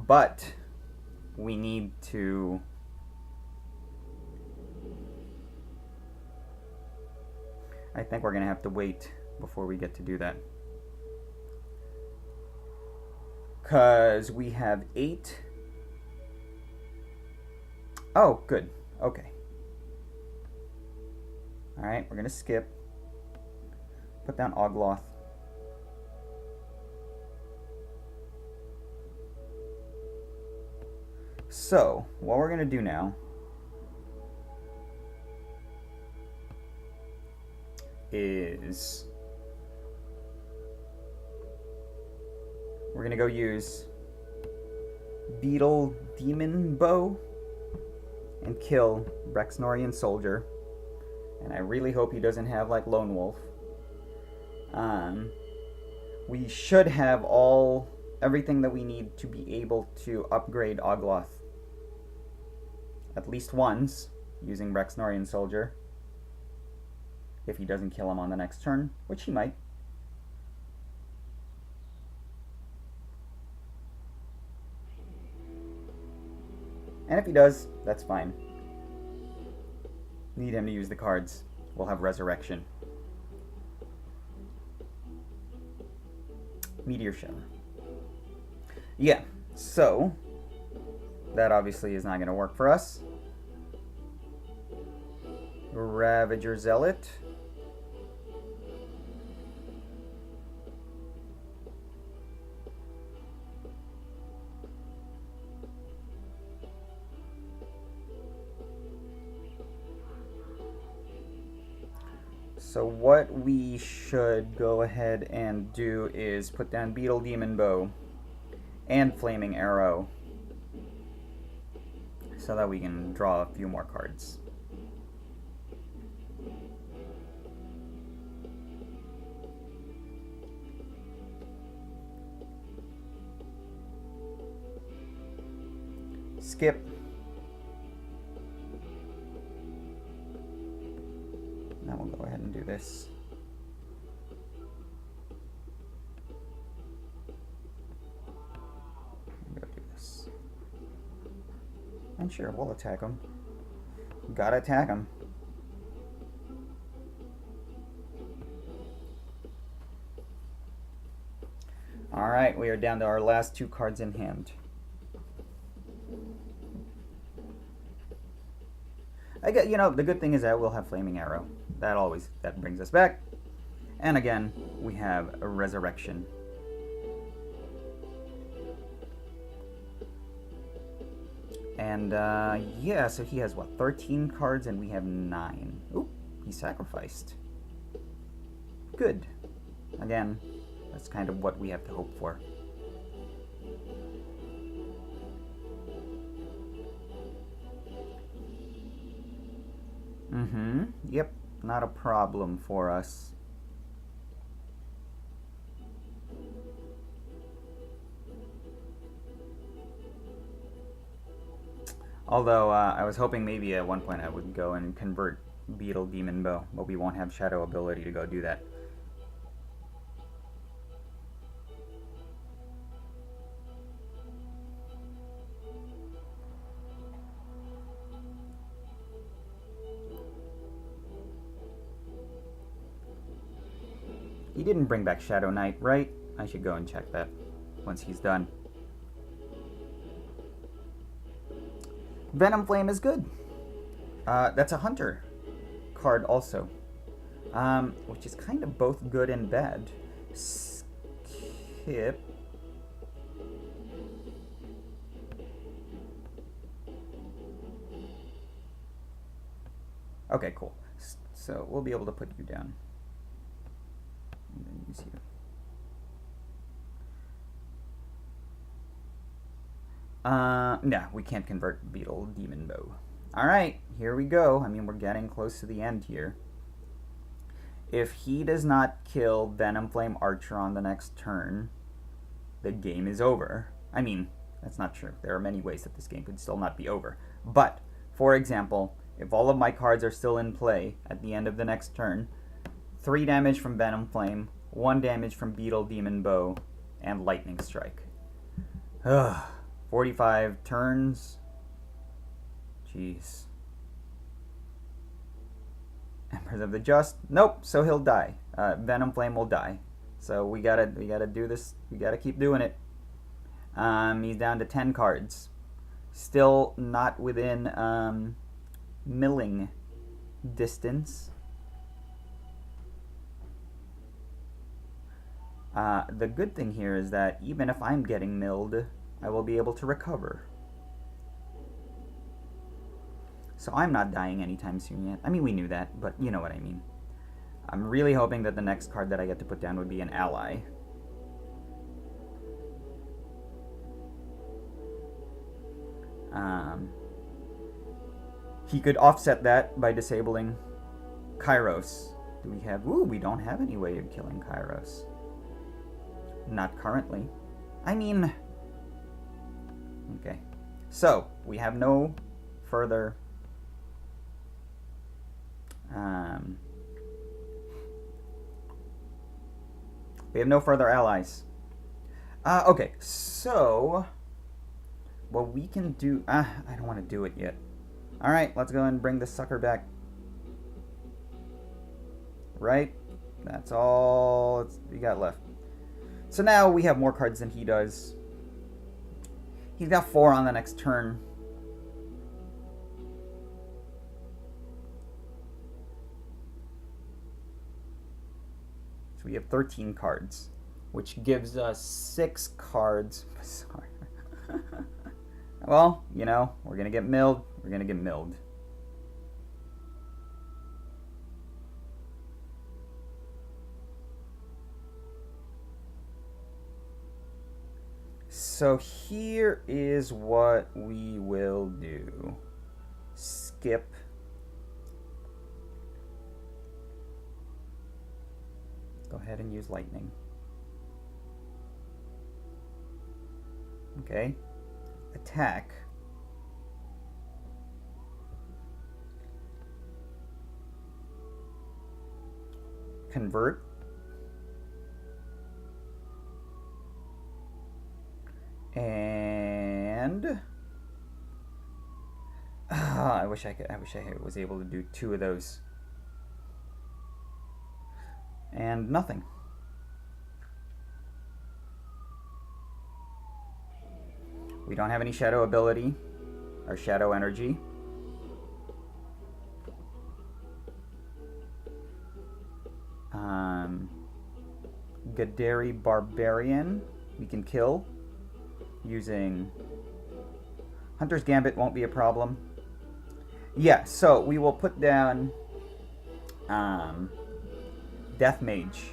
But we need to I think we're gonna have to wait before we get to do that, because we have 8. Oh, good. Okay. Alright, we're gonna skip. Put down Ogloth. So, what we're going to do now is we're going to go use Beetle Demon Bow and kill Brexnorian Soldier. And I really hope he doesn't have like Lone Wolf. We should have everything that we need to be able to upgrade Ogloth at least once using Brexnorian Soldier, if he doesn't kill him on the next turn, which he might. And if he does, that's fine. Need him to use the cards. We'll have Resurrection. Meteor Shower. Yeah, so that obviously is not going to work for us. Ravager Zealot. So what we should go ahead and do is put down Beetle Demon Bow and Flaming Arrow so that we can draw a few more cards. Skip. Now we'll go ahead and do this. Go do this. And sure, we'll attack him. Gotta attack him. Alright, we are down to our last 2 cards in hand. I get, the good thing is that we'll have Flaming Arrow. That brings us back. And again, we have a Resurrection. And yeah, so he has what, 13 cards and we have 9. Oop, he sacrificed. Good. Again, that's kind of what we have to hope for. Yep, not a problem for us. Although, I was hoping maybe at one point I would go and convert Beetle Demon Bow, but we won't have Shadow ability to go do that. He didn't bring back Shadow Knight, right? I should go and check that once he's done. Venom Flame is good. That's a Hunter card also. Which is kind of both good and bad. Skip. Okay, cool. So we'll be able to put you down. And then use you. No, we can't convert Beetle Demon Bow. Alright, here we go. I mean, we're getting close to the end here. If he does not kill Venom Flame Archer on the next turn, the game is over. I mean, that's not true. There are many ways that this game could still not be over. But, for example, if all of my cards are still in play at the end of the next turn, 3 damage from Venom Flame, 1 damage from Beetle Demon Bow, and Lightning Strike. Ugh. 45 turns. Jeez. Embers of the Just. Nope, so he'll die. Venom Flame will die. So we gotta do this. We gotta keep doing it. He's down to 10 cards. Still not within milling distance. The good thing here is that even if I'm getting milled, I will be able to recover. So I'm not dying anytime soon yet. I mean, we knew that, but you know what I mean. I'm really hoping that the next card that I get to put down would be an ally. He could offset that by disabling Kairos. Do we have... Ooh, we don't have any way of killing Kairos. Not currently. I mean... Okay. So, we have no further... we have no further allies. Okay, so... What we can do... I don't want to do it yet. Alright, let's go and bring this sucker back. Right? That's all we got left. So now we have more cards than he does. He's got 4 on the next turn. So we have 13 cards, which gives us 6 cards. Sorry. Well, you know, we're going to get milled. We're going to get milled. So here is what we will do. Skip. Go ahead and use lightning. Okay. Attack. Convert. And I wish I was able to do 2 of those. And nothing. We don't have any shadow ability or shadow energy. Gadari Barbarian we can kill using Hunter's Gambit. Won't be a problem. Yeah, so we will put down Death Mage,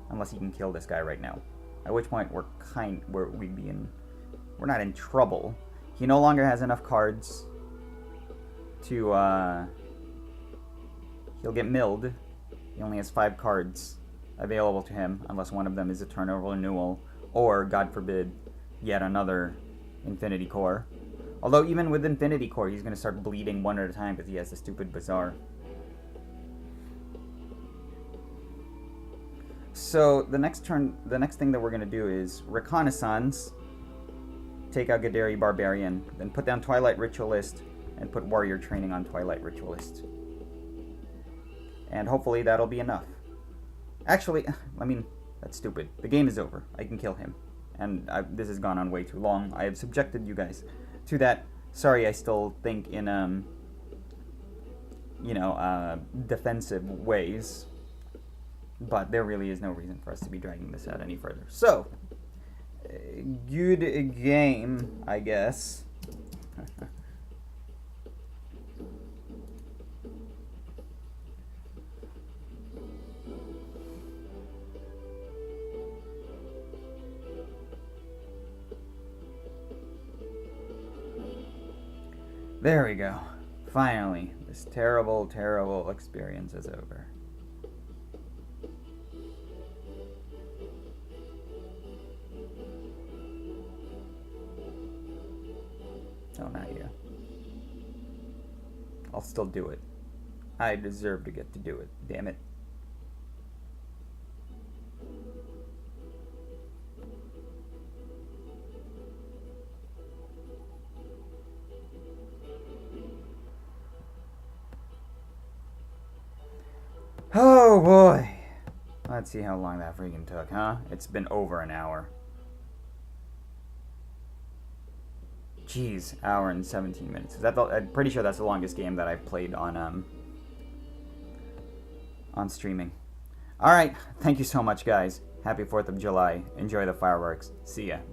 unless he can kill this guy right now. At which point we're not in trouble. He no longer has enough cards to he'll get milled. He only has 5 cards available to him, unless one of them is Eternal Renewal, or, God forbid, yet another Infinity Core. Although even with Infinity Core, he's going to start bleeding one at a time because he has the stupid Bazaar. So the next thing that we're going to do is Reconnaissance, take out Gadari Barbarian, then put down Twilight Ritualist, and put Warrior Training on Twilight Ritualist. And hopefully that'll be enough. Actually, I mean, that's stupid. The game is over. I can kill him. And this has gone on way too long. I have subjected you guys to that. Sorry, I still think in, defensive ways. But there really is no reason for us to be dragging this out any further. So, good game, I guess. There we go. Finally, this terrible, terrible experience is over. Oh, not you. I'll still do it. I deserve to get to do it. Damn it. Oh boy. Let's see how long that freaking took, huh? It's been over an hour. Jeez, hour and 17 minutes. I'm pretty sure that's the longest game that I've played on streaming. Alright, thank you so much, guys. Happy 4th of July. Enjoy the fireworks. See ya. Bye.